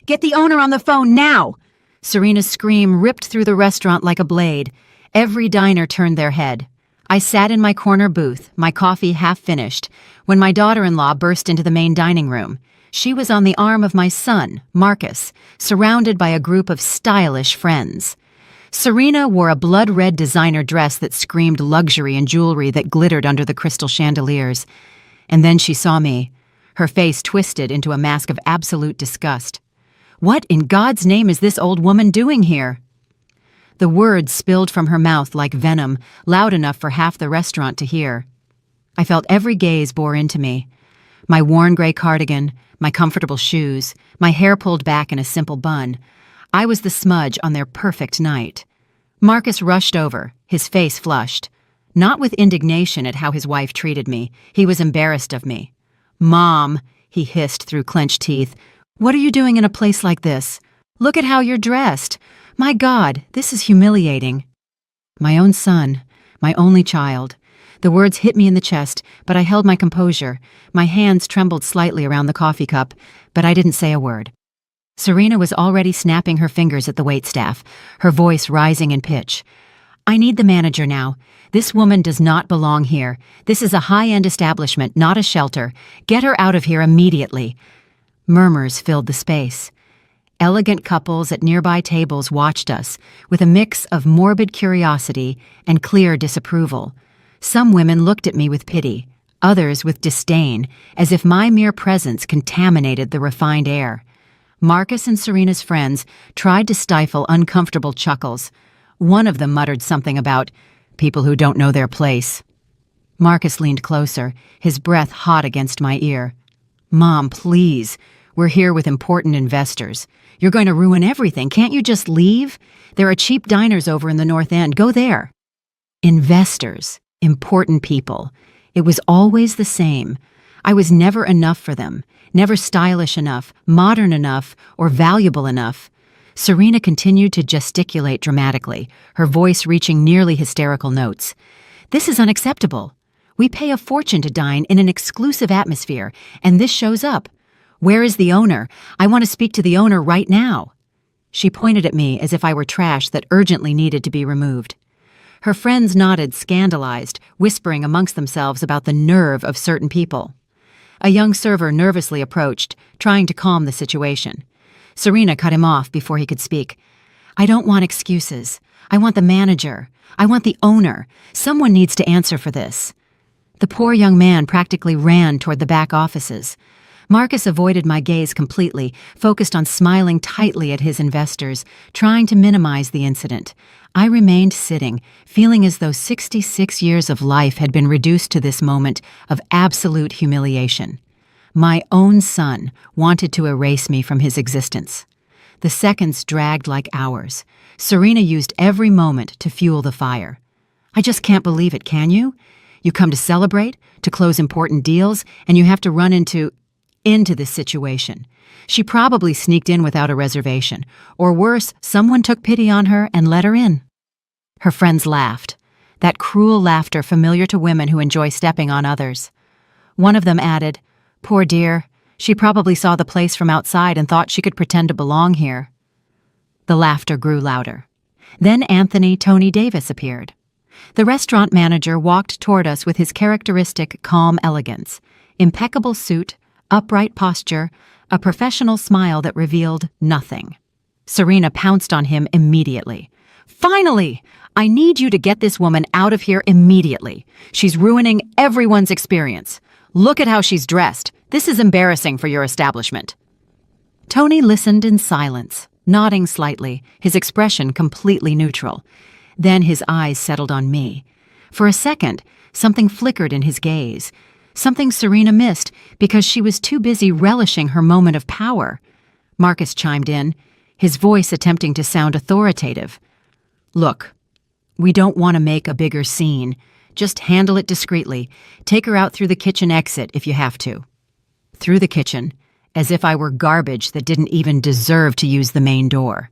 Get the owner on the phone now!" Serena's scream ripped through the restaurant like a blade. Every diner turned their head. I sat in my corner booth, my coffee half finished, when my daughter-in-law burst into the main dining room. She was on the arm of my son, Marcus, surrounded by a group of stylish friends. Serena wore a blood-red designer dress that screamed luxury and jewelry that glittered under the crystal chandeliers. And then she saw me, her face twisted into a mask of absolute disgust. "What in God's name is this old woman doing here?" The words spilled from her mouth like venom, loud enough for half the restaurant to hear. I felt every gaze bore into me. My worn gray cardigan, my comfortable shoes, my hair pulled back in a simple bun. I was the smudge on their perfect night. Marcus rushed over, his face flushed. Not with indignation at how his wife treated me. He was embarrassed of me. "Mom," he hissed through clenched teeth, "what are you doing in a place like this? Look at how you're dressed. My God, this is humiliating." My own son, my only child. The words hit me in the chest, but I held my composure. My hands trembled slightly around the coffee cup, but I didn't say a word. Serena was already snapping her fingers at the waitstaff, her voice rising in pitch. "I need the manager now. This woman does not belong here. This is a high-end establishment, not a shelter. Get her out of here immediately." Murmurs filled the space. Elegant couples at nearby tables watched us, with a mix of morbid curiosity and clear disapproval. Some women looked at me with pity, others with disdain, as if my mere presence contaminated the refined air. Marcus and Serena's friends tried to stifle uncomfortable chuckles. One of them muttered something about people who don't know their place. Marcus leaned closer, his breath hot against my ear. "Mom, please. We're here with important investors. You're going to ruin everything. Can't you just leave? There are cheap diners over in the North End. Go there." Investors. Important people. It was always the same. I was never enough for them. Never stylish enough, modern enough, or valuable enough. Serena continued to gesticulate dramatically, her voice reaching nearly hysterical notes. "This is unacceptable. We pay a fortune to dine in an exclusive atmosphere, and this shows up. Where is the owner? I want to speak to the owner right now." She pointed at me as if I were trash that urgently needed to be removed. Her friends nodded, scandalized, whispering amongst themselves about the nerve of certain people. A young server nervously approached, trying to calm the situation. Serena cut him off before he could speak. "I don't want excuses. I want the manager. I want the owner. Someone needs to answer for this." The poor young man practically ran toward the back offices. Marcus avoided my gaze completely, focused on smiling tightly at his investors, trying to minimize the incident. I remained sitting, feeling as though 66 years of life had been reduced to this moment of absolute humiliation. My own son wanted to erase me from his existence. The seconds dragged like hours. Serena used every moment to fuel the fire. "I just can't believe it, can you? You come to celebrate, to close important deals, and you have to run into this situation. She probably sneaked in without a reservation, or worse, someone took pity on her and let her in." Her friends laughed, that cruel laughter familiar to women who enjoy stepping on others. One of them added, "Poor dear, she probably saw the place from outside and thought she could pretend to belong here." The laughter grew louder. Then Anthony Tony Davis appeared. The restaurant manager walked toward us with his characteristic calm elegance, impeccable suit, upright posture, a professional smile that revealed nothing. Serena pounced on him immediately. "Finally! I need you to get this woman out of here immediately. She's ruining everyone's experience. Look at how she's dressed. This is embarrassing for your establishment." Tony listened in silence, nodding slightly, his expression completely neutral. Then his eyes settled on me. For a second, something flickered in his gaze. Something Serena missed because she was too busy relishing her moment of power. Marcus chimed in, his voice attempting to sound authoritative. "Look, we don't want to make a bigger scene. Just handle it discreetly. Take her out through the kitchen exit if you have to." Through the kitchen, as if I were garbage that didn't even deserve to use the main door.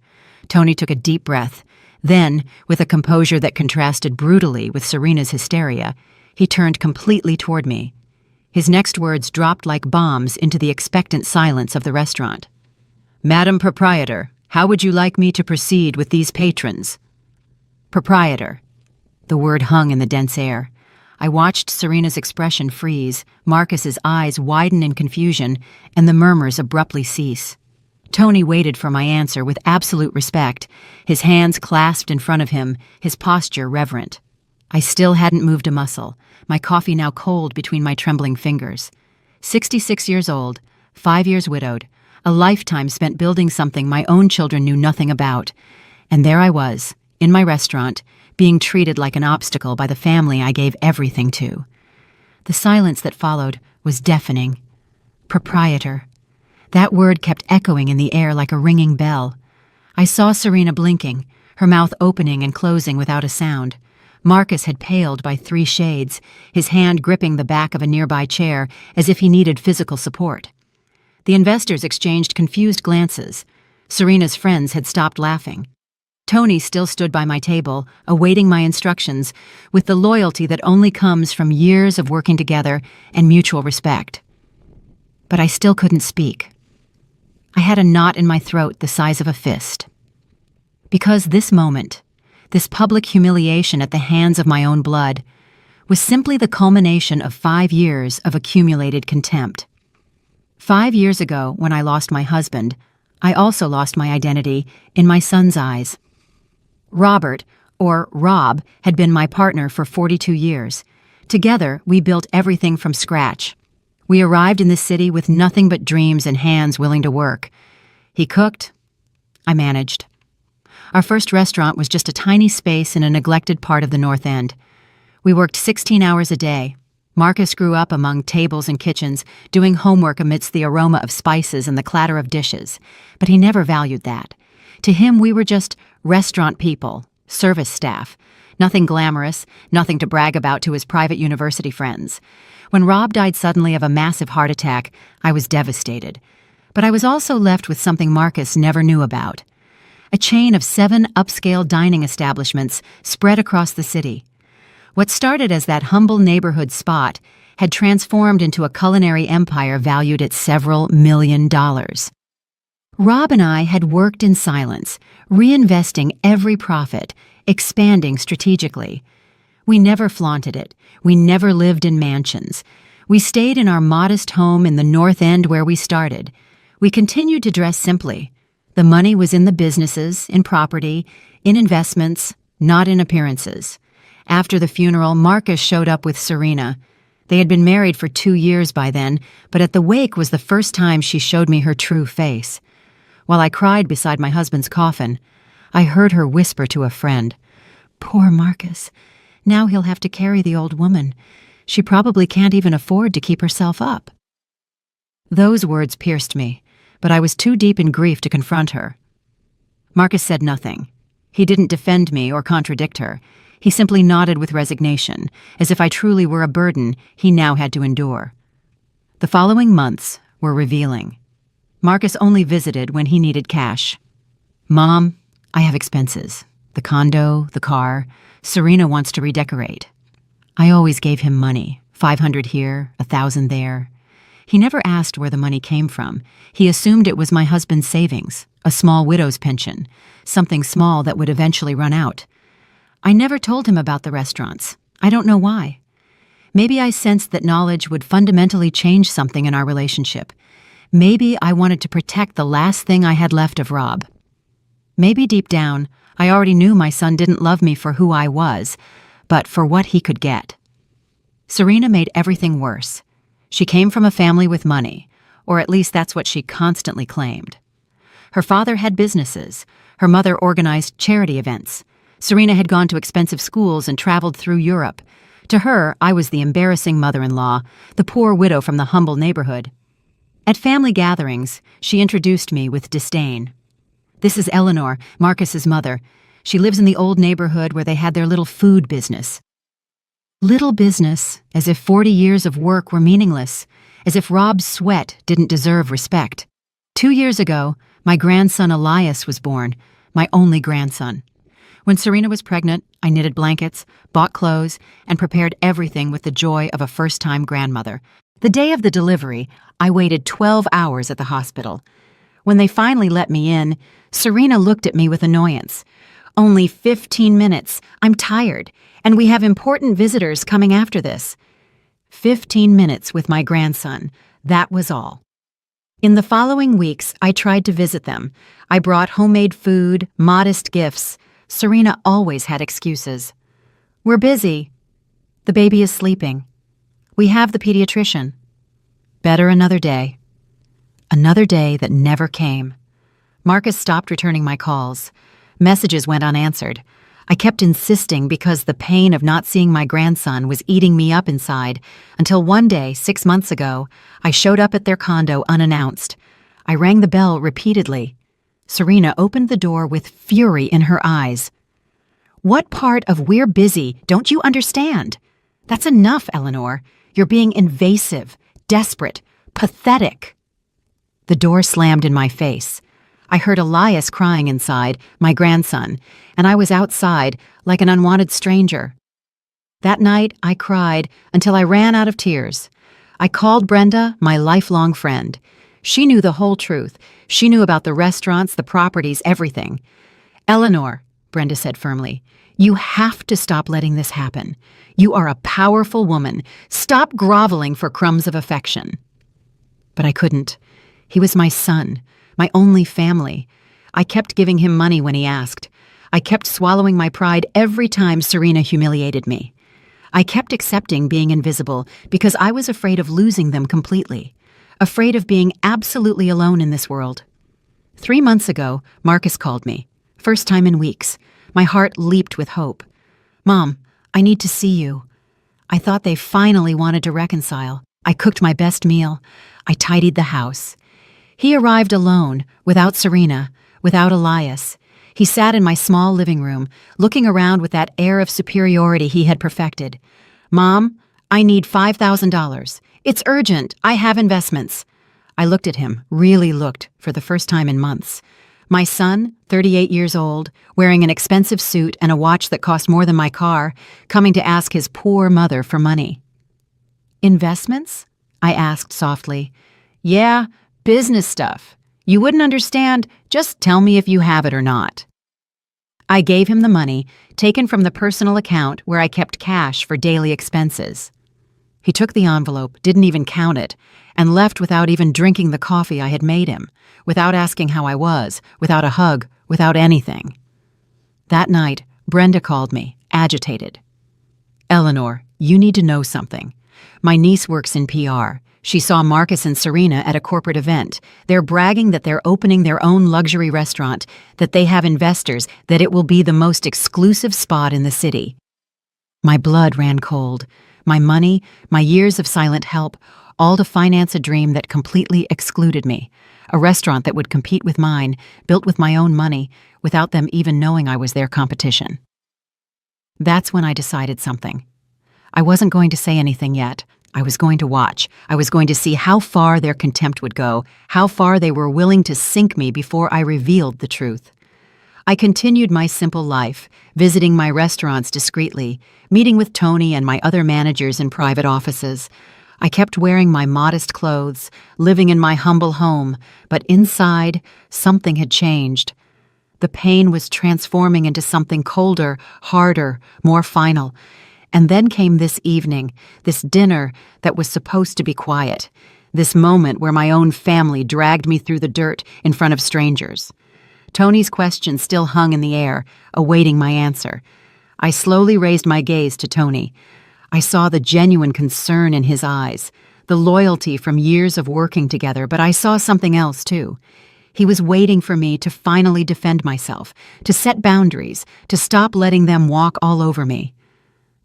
Tony took a deep breath. Then, with a composure that contrasted brutally with Serena's hysteria, he turned completely toward me. His next words dropped like bombs into the expectant silence of the restaurant. Madam Proprietor, how would you like me to proceed with these patrons? Proprietor. The word hung in the dense air. I watched Serena's expression freeze, Marcus's eyes widen in confusion, and the murmurs abruptly cease. Tony waited for my answer with absolute respect, his hands clasped in front of him, his posture reverent. I still hadn't moved a muscle, my coffee now cold between my trembling fingers. 66 years old, 5 years widowed, a lifetime spent building something my own children knew nothing about. And there I was, in my restaurant, being treated like an obstacle by the family I gave everything to. The silence that followed was deafening. Proprietor. That word kept echoing in the air like a ringing bell. I saw Serena blinking, her mouth opening and closing without a sound. Marcus had paled by 3 shades, his hand gripping the back of a nearby chair as if he needed physical support. The investors exchanged confused glances. Serena's friends had stopped laughing. Tony still stood by my table, awaiting my instructions, with the loyalty that only comes from years of working together and mutual respect. But I still couldn't speak. I had a knot in my throat the size of a fist. Because this moment, this public humiliation at the hands of my own blood, was simply the culmination of 5 years of accumulated contempt. 5 years ago, when I lost my husband, I also lost my identity in my son's eyes. Robert, or Rob, had been my partner for 42 years. Together, we built everything from scratch. We arrived in this city with nothing but dreams and hands willing to work. He cooked. I managed. Our first restaurant was just a tiny space in a neglected part of the North End. We worked 16 hours a day. Marcus grew up among tables and kitchens, doing homework amidst the aroma of spices and the clatter of dishes. But he never valued that. To him, we were just restaurant people, service staff. Nothing glamorous, nothing to brag about to his private university friends. When Rob died suddenly of a massive heart attack, I was devastated. But I was also left with something Marcus never knew about. A chain of 7 upscale dining establishments spread across the city. What started as that humble neighborhood spot had transformed into a culinary empire valued at several $1 million. Rob and I had worked in silence, reinvesting every profit, expanding strategically. We never flaunted it. We never lived in mansions. We stayed in our modest home in the North End where we started. We continued to dress simply. The money was in the businesses, in property, in investments, not in appearances. After the funeral, Marcus showed up with Serena. They had been married for 2 years by then, but at the wake was the first time she showed me her true face. While I cried beside my husband's coffin, I heard her whisper to a friend, "Poor Marcus. Now he'll have to carry the old woman. She probably can't even afford to keep herself up." Those words pierced me, but I was too deep in grief to confront her. Marcus said nothing. He didn't defend me or contradict her. He simply nodded with resignation, as if I truly were a burden he now had to endure. The following months were revealing. Marcus only visited when he needed cash. "Mom, I have expenses. The condo, the car. Serena wants to redecorate." I always gave him money, $500 here, $1,000 there. He never asked where the money came from. He assumed it was my husband's savings, a small widow's pension, something small that would eventually run out. I never told him about the restaurants. I don't know why. Maybe I sensed that knowledge would fundamentally change something in our relationship. Maybe I wanted to protect the last thing I had left of Rob. Maybe deep down, I already knew my son didn't love me for who I was, but for what he could get. Serena made everything worse. She came from a family with money, or at least that's what she constantly claimed. Her father had businesses. Her mother organized charity events. Serena had gone to expensive schools and traveled through Europe. To her, I was the embarrassing mother-in-law, the poor widow from the humble neighborhood. At family gatherings, she introduced me with disdain. "This is Eleanor, Marcus's mother. She lives in the old neighborhood where they had their little food business." Little business, as if 40 years of work were meaningless, as if Rob's sweat didn't deserve respect. 2 years ago, my grandson Elias was born, my only grandson. When Serena was pregnant, I knitted blankets, bought clothes, and prepared everything with the joy of a first-time grandmother. The day of the delivery, I waited 12 hours at the hospital. When they finally let me in, Serena looked at me with annoyance. "Only 15 minutes. I'm tired, and we have important visitors coming after this." 15 minutes with my grandson. That was all. In the following weeks, I tried to visit them. I brought homemade food, modest gifts. Serena always had excuses. "We're busy. The baby is sleeping. We have the pediatrician." Better another day. Another day that never came. Marcus stopped returning my calls. Messages went unanswered. I kept insisting because the pain of not seeing my grandson was eating me up inside, until one day, 6 months ago, I showed up at their condo unannounced. I rang the bell repeatedly. Serena opened the door with fury in her eyes. "What part of 'we're busy' don't you understand? That's enough, Eleanor. You're being invasive, desperate, pathetic." The door slammed in my face. I heard Elias crying inside, my grandson, and I was outside like an unwanted stranger. That night, I cried until I ran out of tears. I called Brenda, my lifelong friend. She knew the whole truth. She knew about the restaurants, the properties, everything. "Eleanor," Brenda said firmly, "you have to stop letting this happen. You are a powerful woman. Stop groveling for crumbs of affection." But I couldn't. He was my son, my only family. I kept giving him money when he asked. I kept swallowing my pride every time Serena humiliated me. I kept accepting being invisible because I was afraid of losing them completely, afraid of being absolutely alone in this world. 3 months ago, Marcus called me. First time in weeks. My heart leaped with hope. "Mom, I need to see you." I thought they finally wanted to reconcile. I cooked my best meal. I tidied the house. He arrived alone, without Serena, without Elias. He sat in my small living room, looking around with that air of superiority he had perfected. "Mom, I need $5,000. It's urgent. I have investments." I looked at him, really looked, for the first time in months. My son, 38 years old, wearing an expensive suit and a watch that cost more than my car, coming to ask his poor mother for money. "Investments?" I asked softly. "Yeah, business stuff. You wouldn't understand. Just tell me if you have it or not." I gave him the money, taken from the personal account where I kept cash for daily expenses. He took the envelope, didn't even count it, and left without even drinking the coffee I had made him, without asking how I was, without a hug, without anything. That night, Brenda called me, agitated. "Eleanor, you need to know something. My niece works in PR. She saw Marcus and Serena at a corporate event. They're bragging that they're opening their own luxury restaurant, that they have investors, that it will be the most exclusive spot in the city." My blood ran cold. My money, my years of silent help, all to finance a dream that completely excluded me. A restaurant that would compete with mine, built with my own money, without them even knowing I was their competition. That's when I decided something. I wasn't going to say anything yet. I was going to watch. I was going to see how far their contempt would go, how far they were willing to sink me before I revealed the truth. I continued my simple life, visiting my restaurants discreetly, meeting with Tony and my other managers in private offices. I kept wearing my modest clothes, living in my humble home, but inside, something had changed. The pain was transforming into something colder, harder, more final. And then came this evening, this dinner that was supposed to be quiet, this moment where my own family dragged me through the dirt in front of strangers. Tony's question still hung in the air, awaiting my answer. I slowly raised my gaze to Tony. I saw the genuine concern in his eyes, the loyalty from years of working together, but I saw something else too. He was waiting for me to finally defend myself, to set boundaries, to stop letting them walk all over me.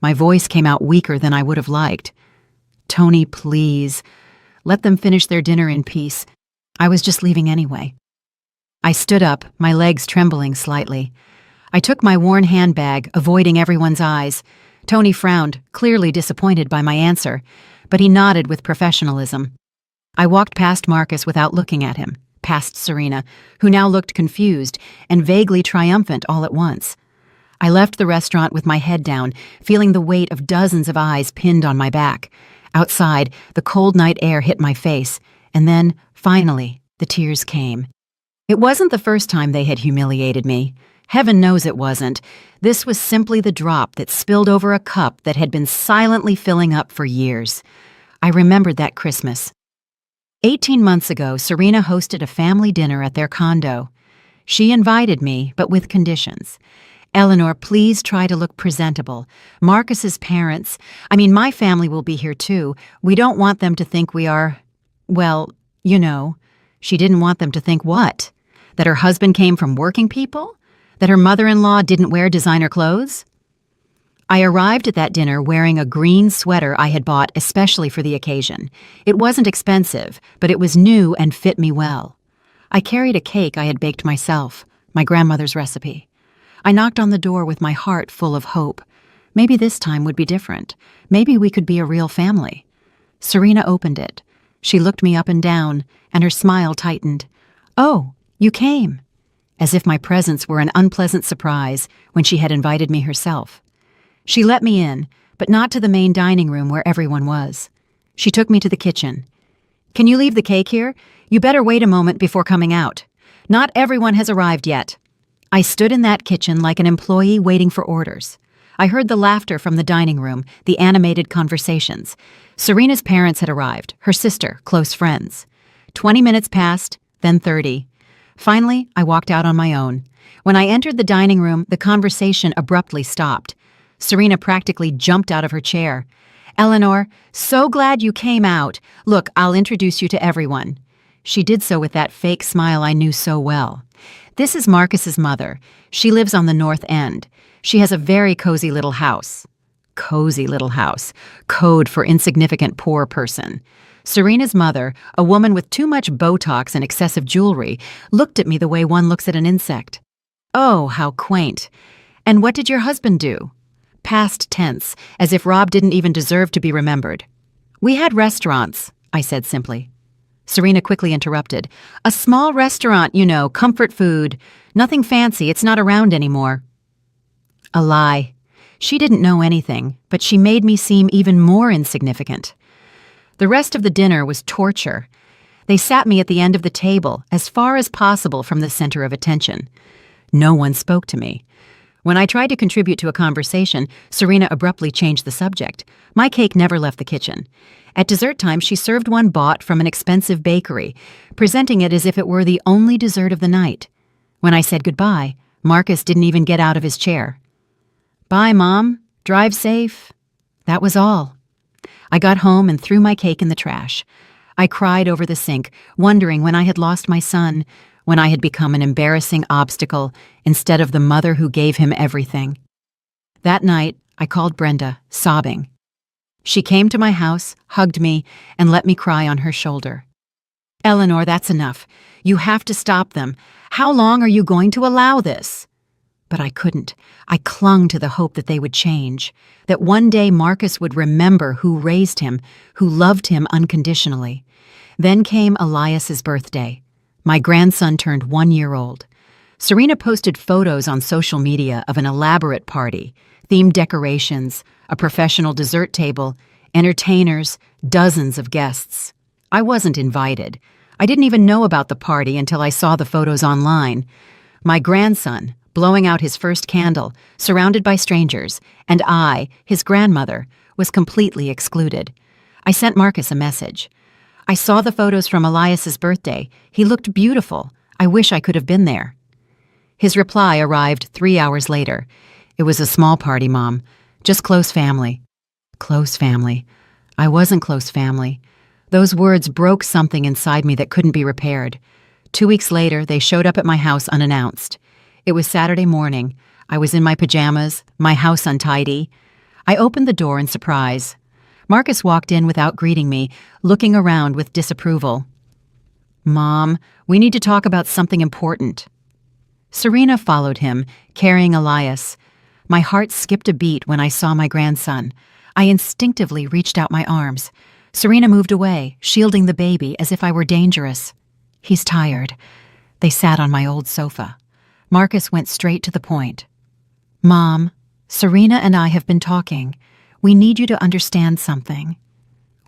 My voice came out weaker than I would have liked. "Tony, please. Let them finish their dinner in peace. I was just leaving anyway." I stood up, my legs trembling slightly. I took my worn handbag, avoiding everyone's eyes. Tony frowned, clearly disappointed by my answer, but he nodded with professionalism. I walked past Marcus without looking at him, past Serena, who now looked confused and vaguely triumphant all at once. I left the restaurant with my head down, feeling the weight of dozens of eyes pinned on my back. Outside, the cold night air hit my face, and then, finally, the tears came. It wasn't the first time they had humiliated me. Heaven knows it wasn't. This was simply the drop that spilled over a cup that had been silently filling up for years. I remembered that Christmas. 18 months ago, Serena hosted a family dinner at their condo. She invited me, but with conditions. Eleanor, please try to look presentable. Marcus's parents, my family will be here too. We don't want them to think we are, well, you know. She didn't want them to think what? That her husband came from working people? That her mother-in-law didn't wear designer clothes? I arrived at that dinner wearing a green sweater I had bought especially for the occasion. It wasn't expensive, but it was new and fit me well. I carried a cake I had baked myself, my grandmother's recipe. I knocked on the door with my heart full of hope. Maybe this time would be different. Maybe we could be a real family. Serena opened it. She looked me up and down, and her smile tightened. "Oh, you came." As if my presence were an unpleasant surprise when she had invited me herself. She let me in, but not to the main dining room where everyone was. She took me to the kitchen. "Can you leave the cake here? You better wait a moment before coming out. Not everyone has arrived yet." I stood in that kitchen like an employee waiting for orders. I heard the laughter from the dining room, the animated conversations. Serena's parents had arrived, her sister, close friends. 20 minutes passed, then 30. Finally, I walked out on my own. When I entered the dining room, the conversation abruptly stopped. Serena practically jumped out of her chair. "Eleanor, so glad you came out. Look, I'll introduce you to everyone." She did so with that fake smile I knew so well. "This is Marcus's mother. She lives on the North End. She has a very cozy little house." Cozy little house. Code for insignificant poor person. Serena's mother, a woman with too much Botox and excessive jewelry, looked at me the way one looks at an insect. "Oh, how quaint. And what did your husband do?" Past tense, as if Rob didn't even deserve to be remembered. "We had restaurants," I said simply. Serena quickly interrupted. "A small restaurant, comfort food. Nothing fancy, it's not around anymore." A lie. She didn't know anything, but she made me seem even more insignificant. The rest of the dinner was torture. They sat me at the end of the table, as far as possible from the center of attention. No one spoke to me. When I tried to contribute to a conversation, Serena abruptly changed the subject. My cake never left the kitchen. At dessert time, she served one bought from an expensive bakery, presenting it as if it were the only dessert of the night. When I said goodbye, Marcus didn't even get out of his chair. "Bye, Mom. Drive safe." That was all. I got home and threw my cake in the trash. I cried over the sink, wondering when I had lost my son, when I had become an embarrassing obstacle instead of the mother who gave him everything. That night, I called Brenda, sobbing. She came to my house, hugged me, and let me cry on her shoulder. "Eleanor, that's enough. You have to stop them. How long are you going to allow this?" But I couldn't. I clung to the hope that they would change, that one day Marcus would remember who raised him, who loved him unconditionally. Then came Elias's birthday. My grandson turned 1 year old. Serena posted photos on social media of an elaborate party, themed decorations, a professional dessert table, entertainers, dozens of guests. I wasn't invited. I didn't even know about the party until I saw the photos online. My grandson, blowing out his first candle, surrounded by strangers, and I, his grandmother, was completely excluded. I sent Marcus a message. "I saw the photos from Elias's birthday. He looked beautiful. I wish I could have been there." His reply arrived 3 hours later. "It was a small party, Mom. Just close family." Close family. I wasn't close family. Those words broke something inside me that couldn't be repaired. 2 weeks later, they showed up at my house unannounced. It was Saturday morning. I was in my pajamas, my house untidy. I opened the door in surprise. Marcus walked in without greeting me, looking around with disapproval. "Mom, we need to talk about something important." Serena followed him, carrying Elias. My heart skipped a beat when I saw my grandson. I instinctively reached out my arms. Serena moved away, shielding the baby as if I were dangerous. "He's tired." They sat on my old sofa. Marcus went straight to the point. "Mom, Serena and I have been talking. We need you to understand something.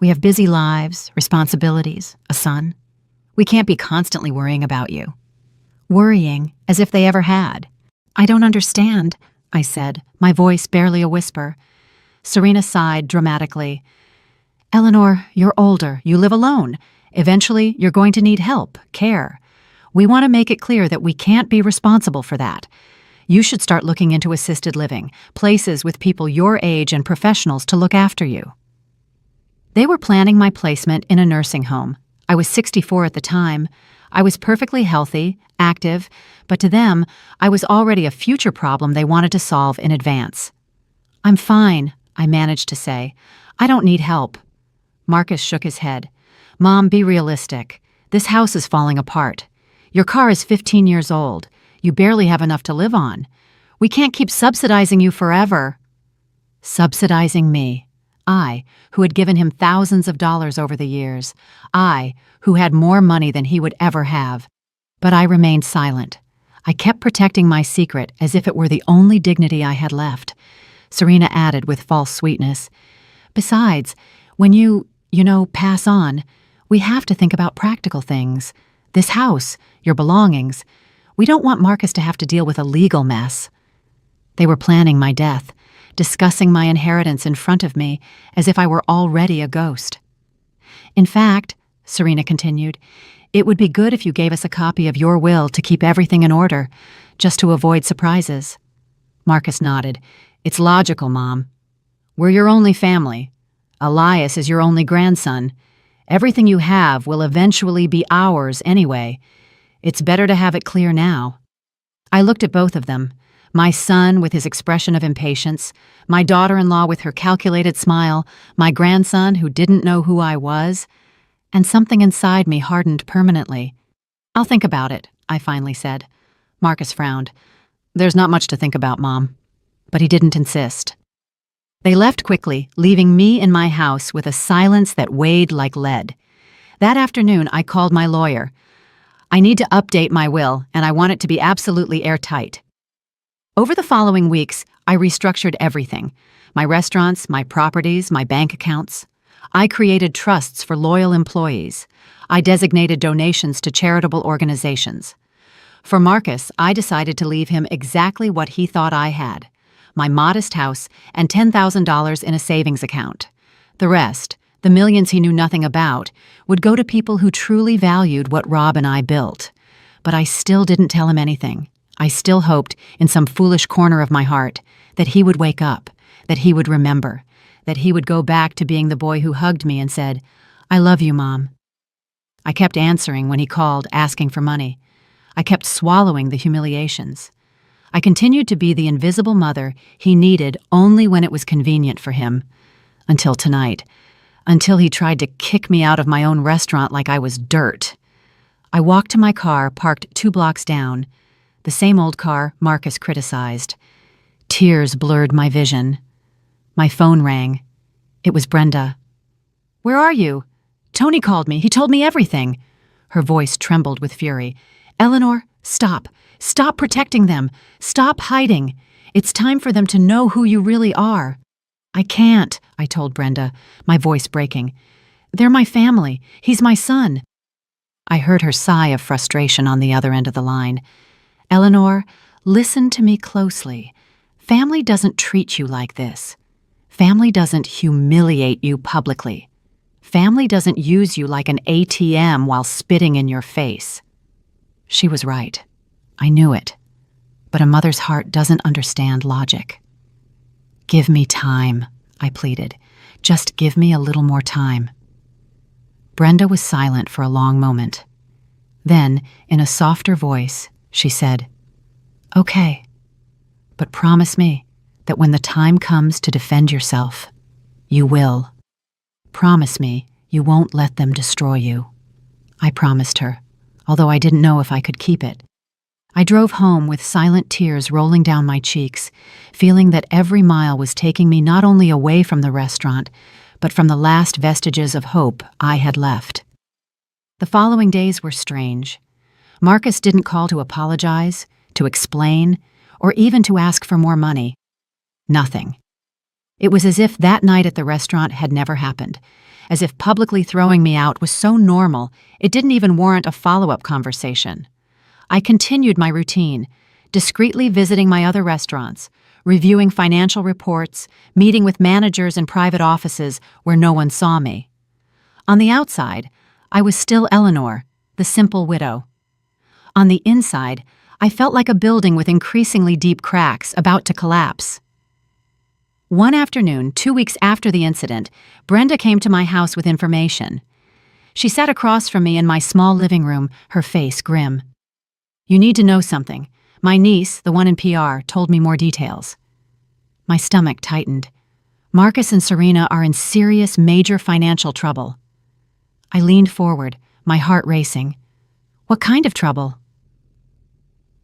We have busy lives, responsibilities, a son. We can't be constantly worrying about you." worrying as if they ever had. "I don't understand," I said, my voice barely a whisper. Serena sighed dramatically. "Eleanor, you're older. You live alone. Eventually, you're going to need help, care. We want to make it clear that we can't be responsible for that. You should start looking into assisted living, places with people your age and professionals to look after you." They were planning my placement in a nursing home. I was 64 at the time. I was perfectly healthy, active, but to them, I was already a future problem they wanted to solve in advance. "I'm fine," I managed to say. "I don't need help." Marcus shook his head. "Mom, be realistic. This house is falling apart. Your car is 15 years old. You barely have enough to live on. We can't keep subsidizing you forever." Subsidizing me. I, who had given him thousands of dollars over the years. I, who had more money than he would ever have. But I remained silent. I kept protecting my secret as if it were the only dignity I had left. Serena added with false sweetness, "Besides, when you pass on, we have to think about practical things. This house, your belongings. We don't want Marcus to have to deal with a legal mess." They were planning my death, discussing my inheritance in front of me as if I were already a ghost. "In fact," Serena continued, "it would be good if you gave us a copy of your will to keep everything in order, just to avoid surprises." Marcus nodded. "It's logical, Mom. We're your only family. Elias is your only grandson. Everything you have will eventually be ours anyway. It's better to have it clear now." I looked at both of them, my son with his expression of impatience, my daughter-in-law with her calculated smile, my grandson who didn't know who I was, and something inside me hardened permanently. "I'll think about it," I finally said. Marcus frowned. "There's not much to think about, Mom." But he didn't insist. They left quickly, leaving me in my house with a silence that weighed like lead. That afternoon, I called my lawyer. "I need to update my will, and I want it to be absolutely airtight." Over the following weeks, I restructured everything: my restaurants, my properties, my bank accounts. I created trusts for loyal employees. I designated donations to charitable organizations. For Marcus, I decided to leave him exactly what he thought I had: my modest house and $10,000 in a savings account. The rest, the millions he knew nothing about, would go to people who truly valued what Rob and I built. But I still didn't tell him anything. I still hoped, in some foolish corner of my heart, that he would wake up, that he would remember, that he would go back to being the boy who hugged me and said, "I love you, Mom." I kept answering when he called, asking for money. I kept swallowing the humiliations. I continued to be the invisible mother he needed only when it was convenient for him. Until tonight. Until he tried to kick me out of my own restaurant like I was dirt. I walked to my car, parked 2 blocks down. The same old car Marcus criticized. Tears blurred my vision. My phone rang. It was Brenda. "Where are you?" "Tony called me. He told me everything." Her voice trembled with fury. "Eleanor, stop. Stop protecting them. Stop hiding. It's time for them to know who you really are." "I can't," I told Brenda, my voice breaking. "They're my family. He's my son." I heard her sigh of frustration on the other end of the line. "Eleanor, listen to me closely. Family doesn't treat you like this. Family doesn't humiliate you publicly. Family doesn't use you like an ATM while spitting in your face." She was right. I knew it. But a mother's heart doesn't understand logic. "Give me time," I pleaded. "Just give me a little more time." Brenda was silent for a long moment. Then, in a softer voice, she said, "Okay, but promise me that when the time comes to defend yourself, you will. Promise me you won't let them destroy you." I promised her, although I didn't know if I could keep it. I drove home with silent tears rolling down my cheeks, feeling that every mile was taking me not only away from the restaurant, but from the last vestiges of hope I had left. The following days were strange. Marcus didn't call to apologize, to explain, or even to ask for more money. Nothing. It was as if that night at the restaurant had never happened, as if publicly throwing me out was so normal it didn't even warrant a follow-up conversation. I continued my routine, discreetly visiting my other restaurants, reviewing financial reports, meeting with managers in private offices where no one saw me. On the outside, I was still Eleanor, the simple widow. On the inside, I felt like a building with increasingly deep cracks about to collapse. One afternoon, 2 weeks after the incident, Brenda came to my house with information. She sat across from me in my small living room, her face grim. "You need to know something. My niece, the one in PR, told me more details." My stomach tightened. Marcus and Serena are in serious, major financial trouble. I leaned forward, my heart racing. "What kind of trouble?"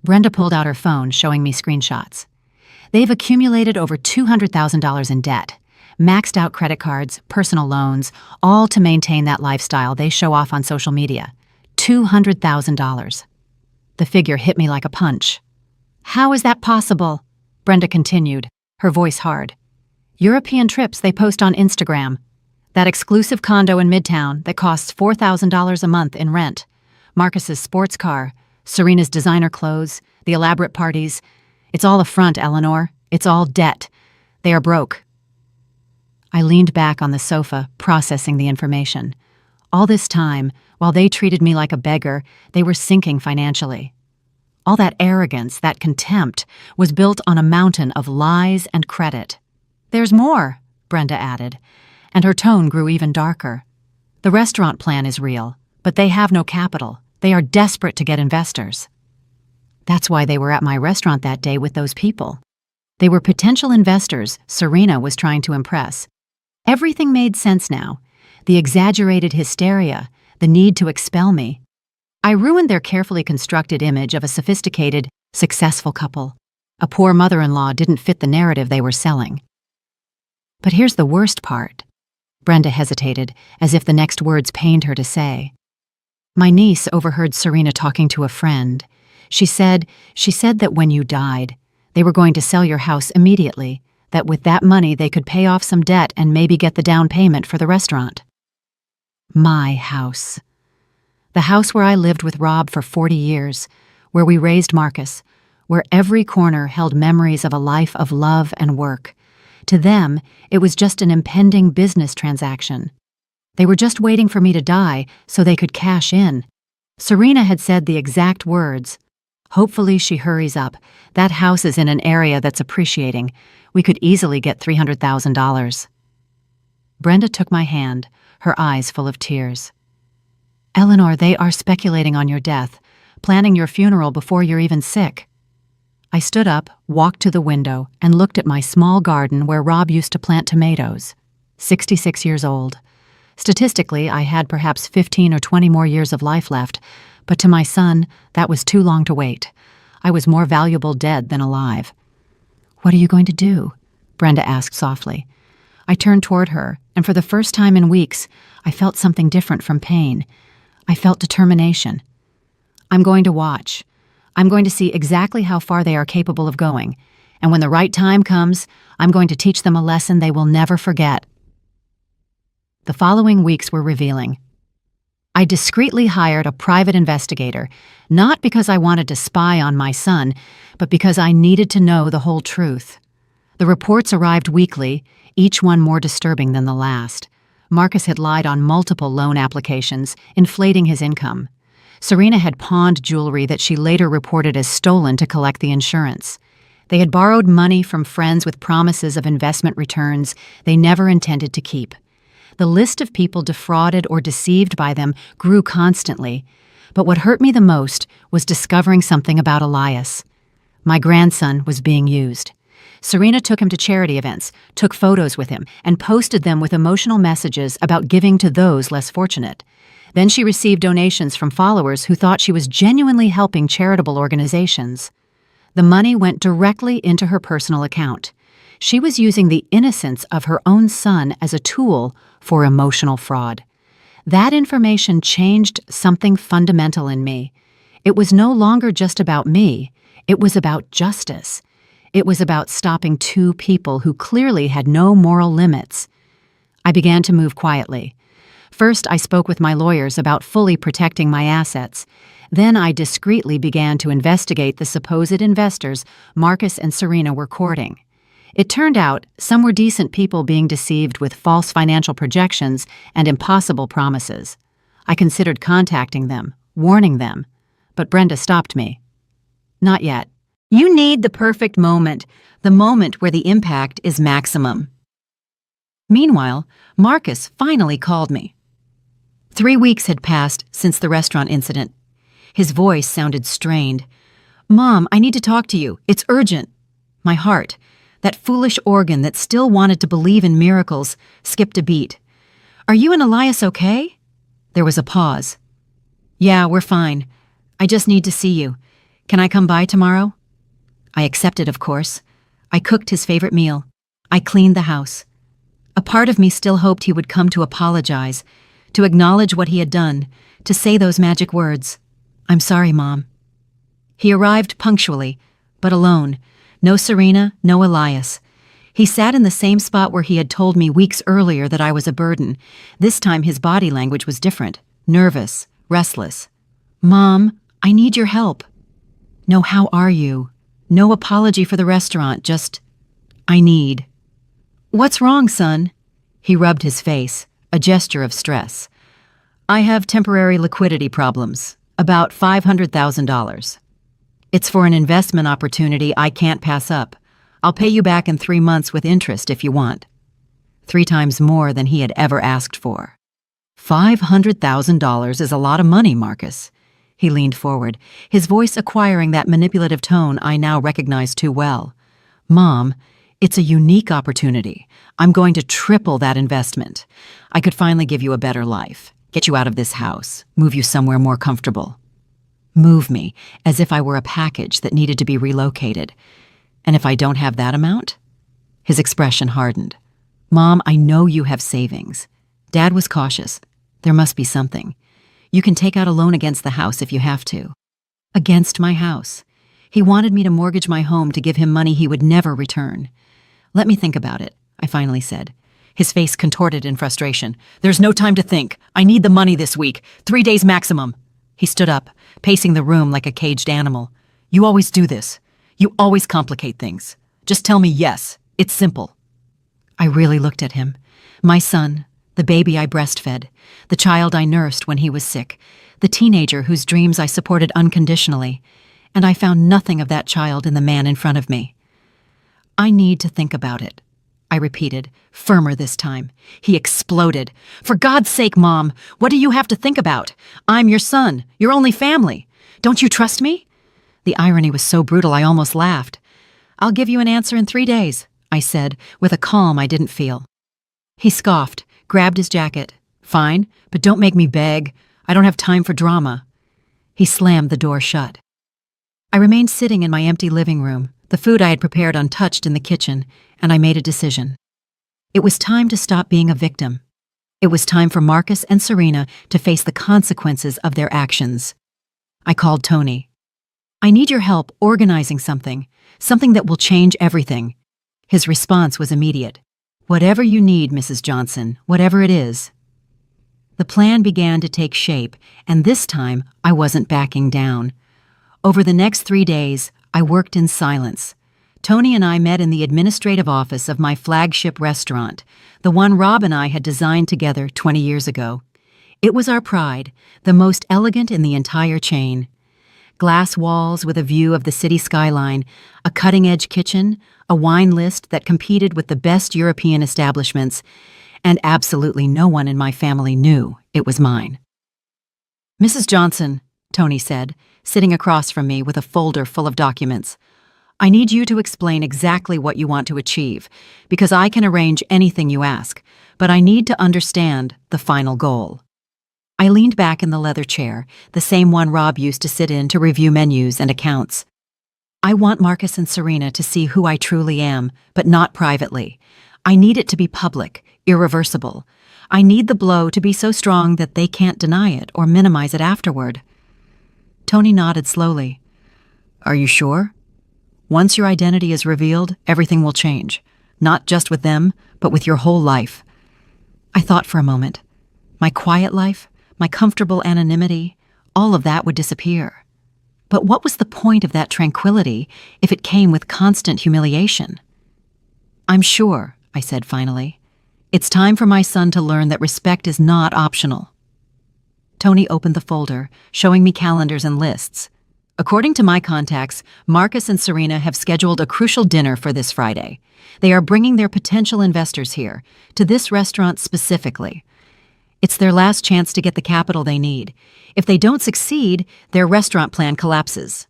Brenda pulled out her phone, showing me screenshots. They've accumulated over $200,000 in debt, maxed out credit cards, personal loans, all to maintain that lifestyle they show off on social media. $200,000. The figure hit me like a punch. "How is that possible?" Brenda continued, her voice hard. "European trips they post on Instagram. That exclusive condo in Midtown that costs $4,000 a month in rent. Marcus's sports car, Serena's designer clothes, the elaborate parties. It's all a front, Eleanor. It's all debt. They are broke." I leaned back on the sofa, processing the information. All this time, while they treated me like a beggar, they were sinking financially. All that arrogance, that contempt, was built on a mountain of lies and credit. "There's more," Brenda added, and her tone grew even darker. "The restaurant plan is real, but they have no capital. They are desperate to get investors." That's why they were at my restaurant that day with those people. They were potential investors Serena was trying to impress. Everything made sense now. The exaggerated hysteria, the need to expel me. I ruined their carefully constructed image of a sophisticated, successful couple. A poor mother-in-law didn't fit the narrative they were selling. But here's the worst part. Brenda hesitated, as if the next words pained her to say. My niece overheard Serena talking to a friend. She said that when you died, they were going to sell your house immediately, that with that money they could pay off some debt and maybe get the down payment for the restaurant. My house. The house where I lived with Rob for 40 years, where we raised Marcus, where every corner held memories of a life of love and work. To them, it was just an impending business transaction. They were just waiting for me to die so they could cash in. Serena had said the exact words. "Hopefully she hurries up. That house is in an area that's appreciating. We could easily get $300,000. Brenda took my hand, her eyes full of tears. "Eleanor, they are speculating on your death, planning your funeral before you're even sick." I stood up, walked to the window, and looked at my small garden where Rob used to plant tomatoes. 66 years old. Statistically, I had perhaps 15 or 20 more years of life left, but to my son, that was too long to wait. I was more valuable dead than alive. "What are you going to do?" Brenda asked softly. I turned toward her, and for the first time in weeks, I felt something different from pain. I felt determination. "I'm going to watch. I'm going to see exactly how far they are capable of going, and when the right time comes, I'm going to teach them a lesson they will never forget." The following weeks were revealing. I discreetly hired a private investigator, not because I wanted to spy on my son, but because I needed to know the whole truth. The reports arrived weekly, each one more disturbing than the last. Marcus had lied on multiple loan applications, inflating his income. Serena had pawned jewelry that she later reported as stolen to collect the insurance. They had borrowed money from friends with promises of investment returns they never intended to keep. The list of people defrauded or deceived by them grew constantly, but what hurt me the most was discovering something about Elias. My grandson was being used. Serena took him to charity events, took photos with him, and posted them with emotional messages about giving to those less fortunate. Then she received donations from followers who thought she was genuinely helping charitable organizations. The money went directly into her personal account. She was using the innocence of her own son as a tool for emotional fraud. That information changed something fundamental in me. It was no longer just about me. It was about justice. It was about stopping two people who clearly had no moral limits. I began to move quietly. First, I spoke with my lawyers about fully protecting my assets. Then I discreetly began to investigate the supposed investors Marcus and Serena were courting. It turned out some were decent people being deceived with false financial projections and impossible promises. I considered contacting them, warning them, but Brenda stopped me. Not yet. You need the perfect moment, the moment where the impact is maximum. Meanwhile, Marcus finally called me. 3 weeks had passed since the restaurant incident. His voice sounded strained. "Mom, I need to talk to you. It's urgent." My heart, that foolish organ that still wanted to believe in miracles, skipped a beat. "Are you and Elias okay?" There was a pause. "Yeah, we're fine. I just need to see you. Can I come by tomorrow?" I accepted, of course. I cooked his favorite meal. I cleaned the house. A part of me still hoped he would come to apologize, to acknowledge what he had done, to say those magic words, "I'm sorry, Mom." He arrived punctually, but alone. No Serena, no Elias. He sat in the same spot where he had told me weeks earlier that I was a burden. This time his body language was different, nervous, restless. "Mom, I need your help." "No, how are you?" No apology for the restaurant, just, "I need." "What's wrong, son?" He rubbed his face, a gesture of stress. "I have temporary liquidity problems, about $500,000. It's for an investment opportunity I can't pass up. I'll pay you back in 3 months with interest if you want." 3 times more than he had ever asked for. $500,000 is a lot of money, Marcus. He leaned forward, his voice acquiring that manipulative tone I now recognized too well. "Mom, it's a unique opportunity. I'm going to triple that investment. I could finally give you a better life, get you out of this house, move you somewhere more comfortable." Move me, as if I were a package that needed to be relocated. "And if I don't have that amount?" His expression hardened. "Mom, I know you have savings." Dad was cautious. "There must be something. You can take out a loan against the house if you have to." Against my house. He wanted me to mortgage my home to give him money he would never return. "Let me think about it," I finally said. His face contorted in frustration. "There's no time to think. I need the money this week. 3 days maximum." He stood up, pacing the room like a caged animal. "You always do this. You always complicate things. Just tell me yes. It's simple." I really looked at him. My son, the baby I breastfed, the child I nursed when he was sick, the teenager whose dreams I supported unconditionally, and I found nothing of that child in the man in front of me. "I need to think about it," I repeated, firmer this time. He exploded. "For God's sake, Mom, what do you have to think about? I'm your son, your only family. Don't you trust me?" The irony was so brutal I almost laughed. "I'll give you an answer in 3 days," I said, with a calm I didn't feel. He scoffed, grabbed his jacket. "Fine, but don't make me beg. I don't have time for drama." He slammed the door shut. I remained sitting in my empty living room, the food I had prepared untouched in the kitchen, and I made a decision. It was time to stop being a victim. It was time for Marcus and Serena to face the consequences of their actions. I called Tony. "I need your help organizing something that will change everything." His response was immediate. "Whatever you need, Mrs. Johnson, whatever it is." The plan began to take shape, and this time I wasn't backing down. Over the next 3 days, I worked in silence. Tony and I met in the administrative office of my flagship restaurant, the one Rob and I had designed together 20 years ago. It was our pride, the most elegant in the entire chain. Glass walls with a view of the city skyline, a cutting-edge kitchen, a wine list that competed with the best European establishments, and absolutely no one in my family knew it was mine. "Mrs. Johnson," Tony said, sitting across from me with a folder full of documents, "I need you to explain exactly what you want to achieve, because I can arrange anything you ask, but I need to understand the final goal." I leaned back in the leather chair, the same one Rob used to sit in to review menus and accounts. "I want Marcus and Serena to see who I truly am, but not privately. I need it to be public, irreversible. I need the blow to be so strong that they can't deny it or minimize it afterward." Tony nodded slowly. "Are you sure? Once your identity is revealed, everything will change. Not just with them, but with your whole life." I thought for a moment. My quiet life, my comfortable anonymity, all of that would disappear. But what was the point of that tranquility if it came with constant humiliation? "I'm sure," I said finally. "It's time for my son to learn that respect is not optional." Tony opened the folder, showing me calendars and lists. According to my contacts, Marcus and Serena have scheduled a crucial dinner for this Friday. They are bringing their potential investors here, to this restaurant specifically. It's their last chance to get the capital they need. If they don't succeed, their restaurant plan collapses.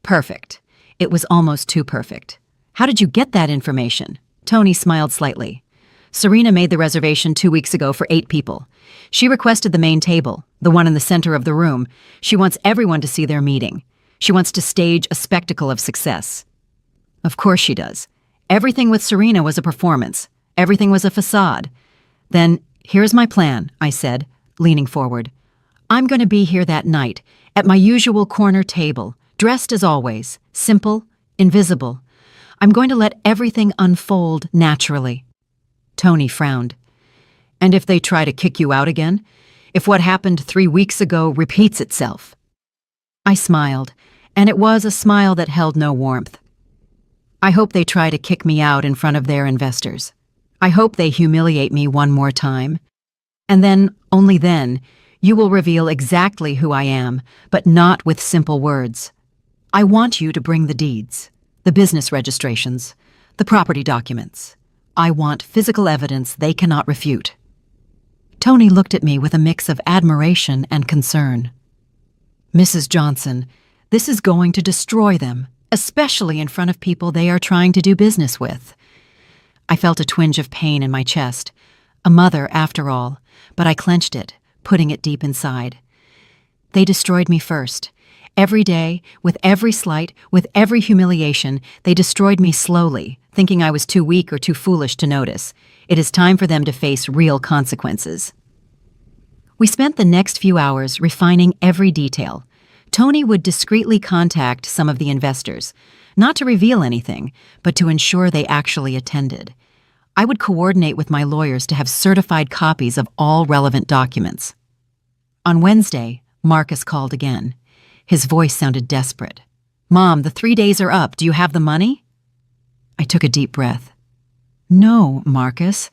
Perfect. It was almost too perfect. How did you get that information? Tony smiled slightly. Serena made the reservation 2 weeks ago for 8 people. She requested the main table, the one in the center of the room. She wants everyone to see their meeting. She wants to stage a spectacle of success. Of course she does. Everything with Serena was a performance. Everything was a facade. Then, here's my plan, I said, leaning forward. I'm going to be here that night, at my usual corner table, dressed as always, simple, invisible. I'm going to let everything unfold naturally. Tony frowned. And if they try to kick you out again? If what happened 3 weeks ago repeats itself? I smiled, and it was a smile that held no warmth. I hope they try to kick me out in front of their investors. I hope they humiliate me one more time. And then, only then, you will reveal exactly who I am, but not with simple words. I want you to bring the deeds, the business registrations, the property documents. I want physical evidence they cannot refute. Tony looked at me with a mix of admiration and concern. Mrs. Johnson, this is going to destroy them, especially in front of people they are trying to do business with. I felt a twinge of pain in my chest. A mother, after all, but I clenched it, putting it deep inside. They destroyed me first. Every day, with every slight, with every humiliation, they destroyed me slowly, thinking I was too weak or too foolish to notice. It is time for them to face real consequences. We spent the next few hours refining every detail. Tony would discreetly contact some of the investors, not to reveal anything, but to ensure they actually attended. I would coordinate with my lawyers to have certified copies of all relevant documents. On Wednesday, Marcus called again. His voice sounded desperate. "Mom, the 3 days are up. Do you have the money?" I took a deep breath. "No, Marcus.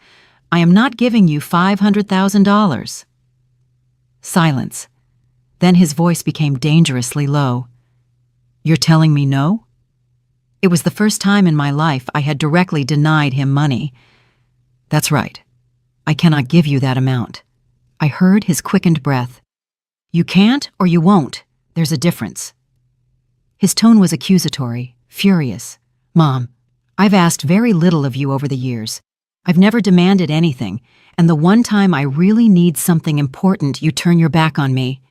I am not giving you $500,000. Silence. Then his voice became dangerously low. "You're telling me no?" It was the first time in my life I had directly denied him money. "That's right. I cannot give you that amount." I heard his quickened breath. "You can't or you won't. There's a difference." His tone was accusatory, furious. "Mom, I've asked very little of you over the years. I've never demanded anything, and the one time I really need something important, you turn your back on me.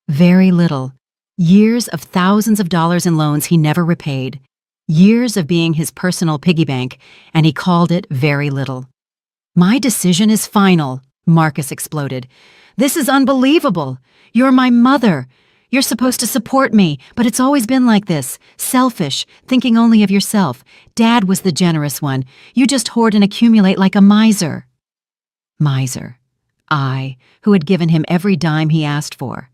Very little. Years of thousands of dollars in loans he never repaid. Years of being his personal piggy bank, and he called it very little." "My decision is final," Marcus exploded. "This is unbelievable. You're my mother. You're supposed to support me, but it's always been like this. Selfish, thinking only of yourself. Dad was the generous one. You just hoard and accumulate like a miser." Miser. I, who had given him every dime he asked for.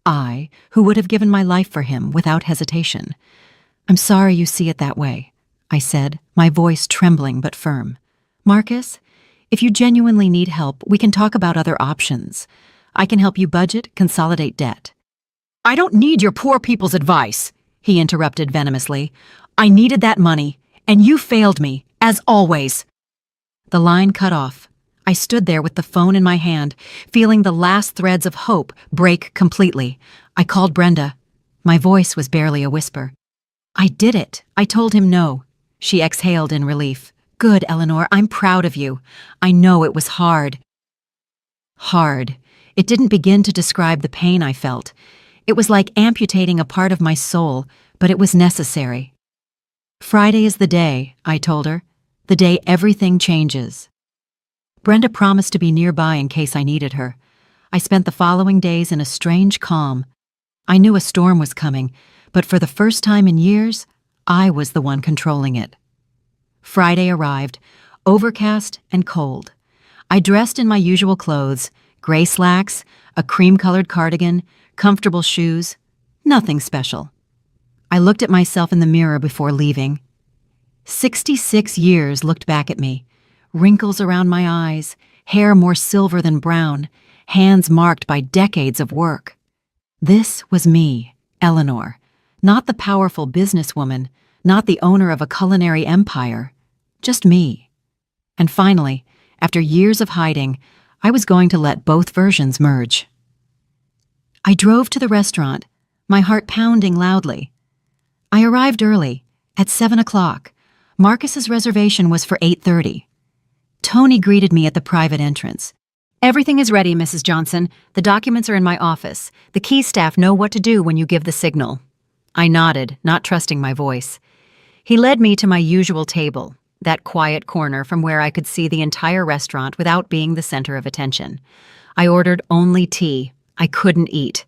I, who would have given my life for him without hesitation. "I'm sorry you see it that way," I said, my voice trembling but firm. "Marcus, if you genuinely need help, we can talk about other options. I can help you budget, consolidate debt." "I don't need your poor people's advice," he interrupted venomously. "I needed that money, and you failed me, as always." The line cut off. I stood there with the phone in my hand, feeling the last threads of hope break completely. I called Brenda. My voice was barely a whisper. "I did it. I told him no." She exhaled in relief. "Good, Eleanor. I'm proud of you. I know it was hard." Hard. It didn't begin to describe the pain I felt. It was like amputating a part of my soul, but it was necessary. "Friday is the day," I told her. "The day everything changes." Brenda promised to be nearby in case I needed her. I spent the following days in a strange calm. I knew a storm was coming, but for the first time in years, I was the one controlling it. Friday arrived, overcast and cold. I dressed in my usual clothes, Gray slacks, a cream-colored cardigan, comfortable shoes. Nothing special. I looked at myself in the mirror before leaving. 66 years looked back at me. Wrinkles around my eyes, hair more silver than brown, hands marked by decades of work. This was me, Eleanor, not the powerful businesswoman, not the owner of a culinary empire, just me. And finally, after years of hiding, I was going to let both versions merge. I drove to the restaurant, my heart pounding loudly. I arrived early, at 7 o'clock. Marcus's reservation was for 8:30. Tony greeted me at the private entrance. "Everything is ready, Mrs. Johnson. The documents are in my office. The key staff know what to do when you give the signal." I nodded, not trusting my voice. He led me to my usual table, that quiet corner from where I could see the entire restaurant without being the center of attention. I ordered only tea. I couldn't eat.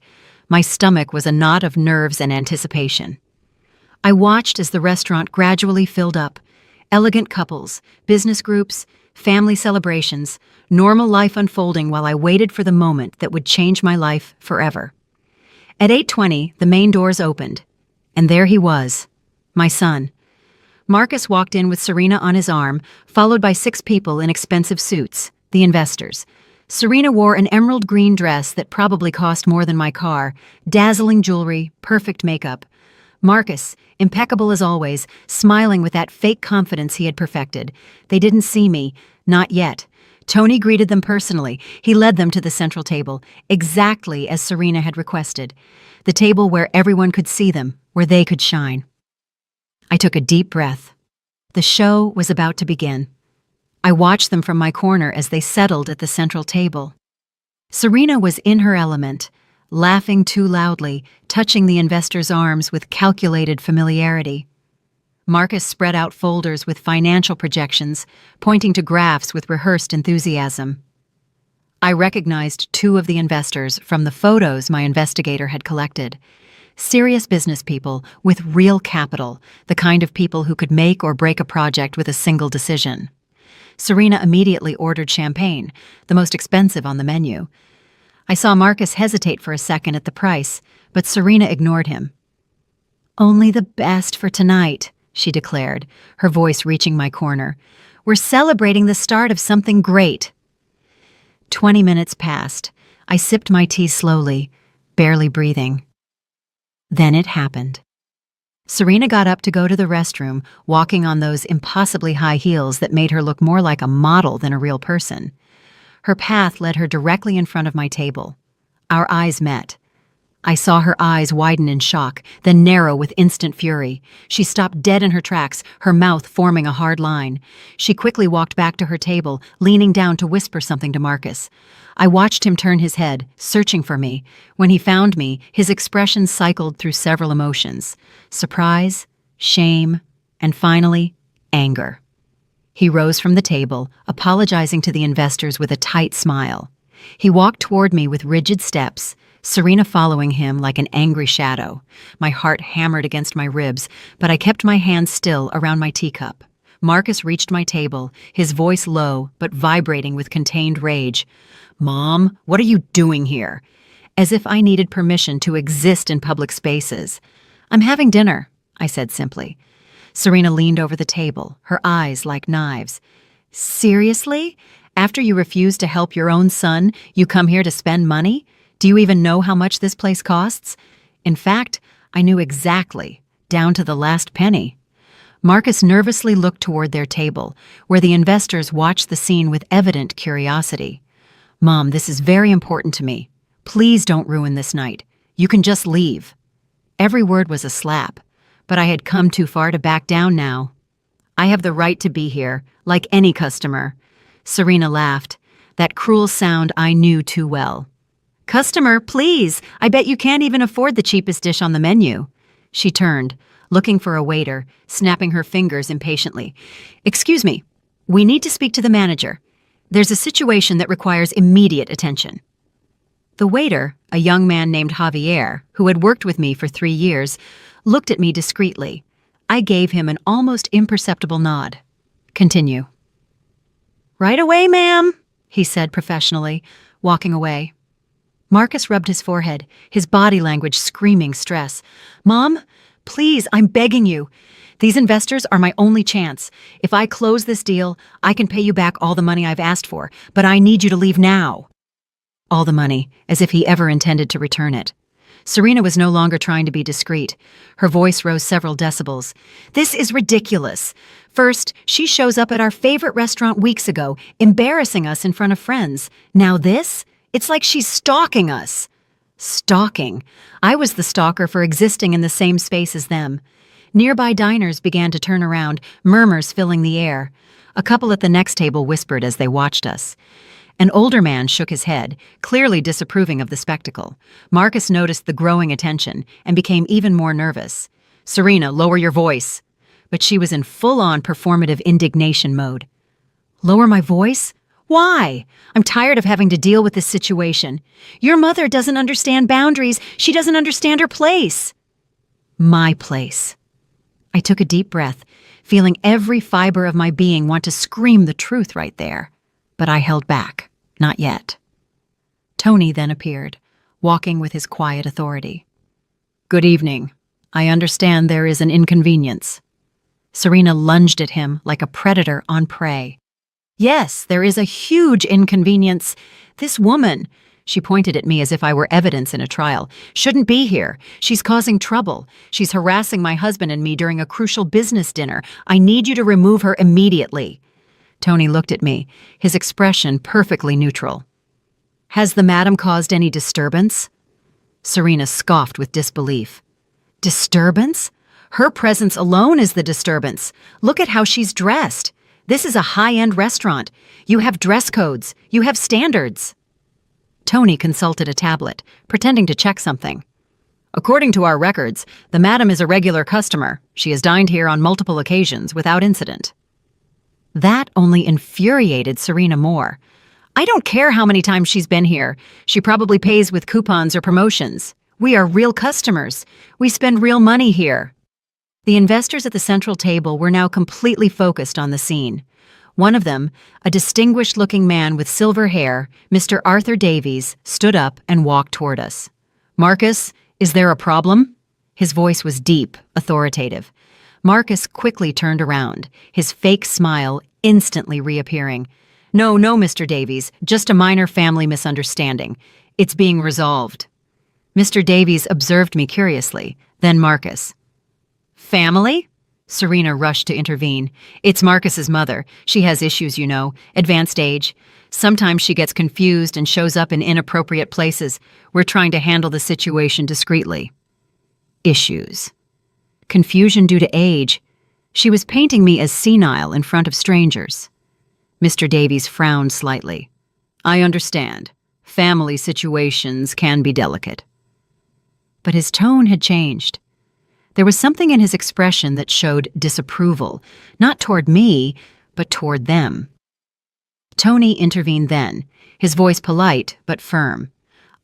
My stomach was a knot of nerves and anticipation. I watched as the restaurant gradually filled up. Elegant couples, business groups, family celebrations, normal life unfolding while I waited for the moment that would change my life forever. At 8:20, the main doors opened, and there he was, my son. Marcus walked in with Serena on his arm, followed by 6 people in expensive suits, the investors. Serena wore an emerald green dress that probably cost more than my car, dazzling jewelry, perfect makeup. Marcus, impeccable as always, smiling with that fake confidence he had perfected. They didn't see me, not yet. Tony greeted them personally. He led them to the central table, exactly as Serena had requested. The table where everyone could see them, where they could shine. I took a deep breath. The show was about to begin. I watched them from my corner as they settled at the central table. Serena was in her element, laughing too loudly, touching the investor's arms with calculated familiarity. Marcus spread out folders with financial projections, pointing to graphs with rehearsed enthusiasm. I recognized 2 of the investors from the photos my investigator had collected. Serious business people with real capital, the kind of people who could make or break a project with a single decision. Serena immediately ordered champagne, the most expensive on the menu. I saw Marcus hesitate for a second at the price, but Serena ignored him. "Only the best for tonight," she declared, her voice reaching my corner. "We're celebrating the start of something great." 20 minutes passed. I sipped my tea slowly, barely breathing. Then it happened. Serena got up to go to the restroom, walking on those impossibly high heels that made her look more like a model than a real person. Her path led her directly in front of my table. Our eyes met. I saw her eyes widen in shock, then narrow with instant fury. She stopped dead in her tracks, her mouth forming a hard line. She quickly walked back to her table, leaning down to whisper something to Marcus. I watched him turn his head, searching for me. When he found me, his expression cycled through several emotions: surprise, shame, and finally, anger. He rose from the table, apologizing to the investors with a tight smile. He walked toward me with rigid steps, Serena following him like an angry shadow. My heart hammered against my ribs, but I kept my hands still around my teacup. Marcus reached my table, his voice low but vibrating with contained rage. "Mom, what are you doing here?" As if I needed permission to exist in public spaces. "I'm having dinner," I said simply. Serena leaned over the table, her eyes like knives. "Seriously? After you refuse to help your own son, you come here to spend money? Do you even know how much this place costs?" In fact, I knew exactly, down to the last penny. Marcus nervously looked toward their table, where the investors watched the scene with evident curiosity. "Mom, this is very important to me. Please don't ruin this night. You can just leave." Every word was a slap, but I had come too far to back down now. "I have the right to be here, like any customer." Serena laughed, that cruel sound I knew too well. "Customer, please! I bet you can't even afford the cheapest dish on the menu." She turned, looking for a waiter, snapping her fingers impatiently. "Excuse me, we need to speak to the manager. There's a situation that requires immediate attention." The waiter, a young man named Javier, who had worked with me for 3 years, looked at me discreetly. I gave him an almost imperceptible nod. "Continue." "Right away, ma'am," he said professionally. walking away. Marcus rubbed his forehead, his body language screaming stress. "Mom, please, I'm begging you. These investors are my only chance. If I close this deal, I can pay you back all the money I've asked for, but I need you to leave now." All the money, as if he ever intended to return it. Serena was no longer trying to be discreet. Her voice rose several decibels. "This is ridiculous. First, she shows up at our favorite restaurant weeks ago, embarrassing us in front of friends. Now this? It's like she's stalking us." Stalking. I was the stalker for existing in the same space as them. Nearby diners began to turn around, murmurs filling the air. A couple at the next table whispered as they watched us. An older man shook his head, clearly disapproving of the spectacle. Marcus noticed the growing attention and became even more nervous. "Serena, lower your voice." But she was in full-on performative indignation mode. "Lower my voice? Why? I'm tired of having to deal with this situation. Your mother doesn't understand boundaries. She doesn't understand her place." My place. I took a deep breath, feeling every fiber of my being want to scream the truth right there. But I held back. Not yet. Tony then appeared, walking with his quiet authority. "Good evening. I understand there is an inconvenience." Serena lunged at him like a predator on prey. "Yes, there is a huge inconvenience. This woman," she pointed at me as if I were evidence in a trial, "shouldn't be here. She's causing trouble. She's harassing my husband and me during a crucial business dinner. I need you to remove her immediately." Tony looked at me, his expression perfectly neutral. "Has the madam caused any disturbance?" Serena scoffed with disbelief. "Disturbance? Her presence alone is the disturbance. Look at how she's dressed. This is a high-end restaurant. You have dress codes. You have standards." Tony consulted a tablet, pretending to check something. "According to our records, the madam is a regular customer. She has dined here on multiple occasions without incident." That only infuriated Serena more. "I don't care how many times she's been here. She probably pays with coupons or promotions. We are real customers. We spend real money here." The investors at the central table were now completely focused on the scene. One of them, a distinguished-looking man with silver hair, Mr. Arthur Davies, stood up and walked toward us. "Marcus, is there a problem?" His voice was deep, authoritative. Marcus quickly turned around, his fake smile instantly reappearing. No, Mr. Davies, just a minor family misunderstanding. It's being resolved." Mr. Davies observed me curiously, then Marcus. "Family?" Serena rushed to intervene. "It's Marcus's mother. She has issues, you know, advanced age. Sometimes she gets confused and shows up in inappropriate places. We're trying to handle the situation discreetly." Issues. Confusion due to age. She was painting me as senile in front of strangers. Mr. Davies frowned slightly. "I understand. Family situations can be delicate." But his tone had changed. There was something in his expression that showed disapproval, not toward me, but toward them. Tony intervened then, his voice polite but firm.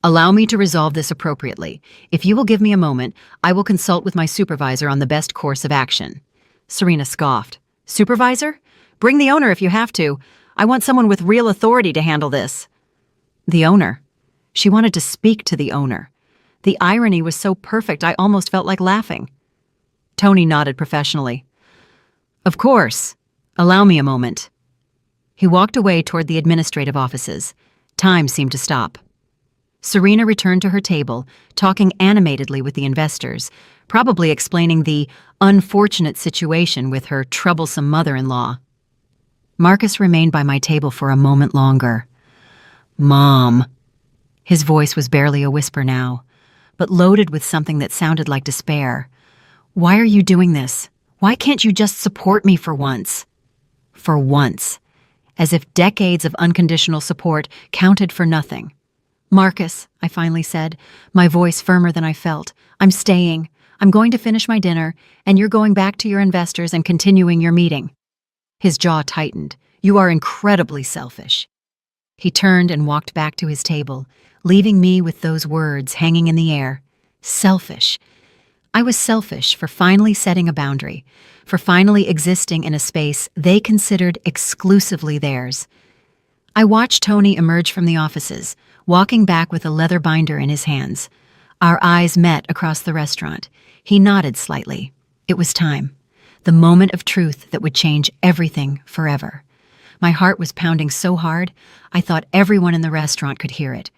"Allow me to resolve this appropriately. If you will give me a moment, I will consult with my supervisor on the best course of action." Serena scoffed. "Supervisor? Bring the owner if you have to. I want someone with real authority to handle this." The owner. She wanted to speak to the owner. The irony was so perfect I almost felt like laughing. Tony nodded professionally. "Of course. Allow me a moment." He walked away toward the administrative offices. Time seemed to stop. Serena returned to her table, talking animatedly with the investors, probably explaining the unfortunate situation with her troublesome mother-in-law. Marcus remained by my table for a moment longer. "Mom." His voice was barely a whisper now, but loaded with something that sounded like despair. "Why are you doing this? Why can't you just support me for once?" For once. As if decades of unconditional support counted for nothing. "Marcus," I finally said, my voice firmer than I felt, "I'm staying. I'm going to finish my dinner, and you're going back to your investors and continuing your meeting." His jaw tightened. "You are incredibly selfish." He turned and walked back to his table, leaving me with those words hanging in the air. Selfish. I was selfish for finally setting a boundary, for finally existing in a space they considered exclusively theirs. I watched Tony emerge from the offices, walking back with a leather binder in his hands. Our eyes met across the restaurant. He nodded slightly. It was time. The moment of truth that would change everything forever. My heart was pounding so hard, I thought everyone in the restaurant could hear it.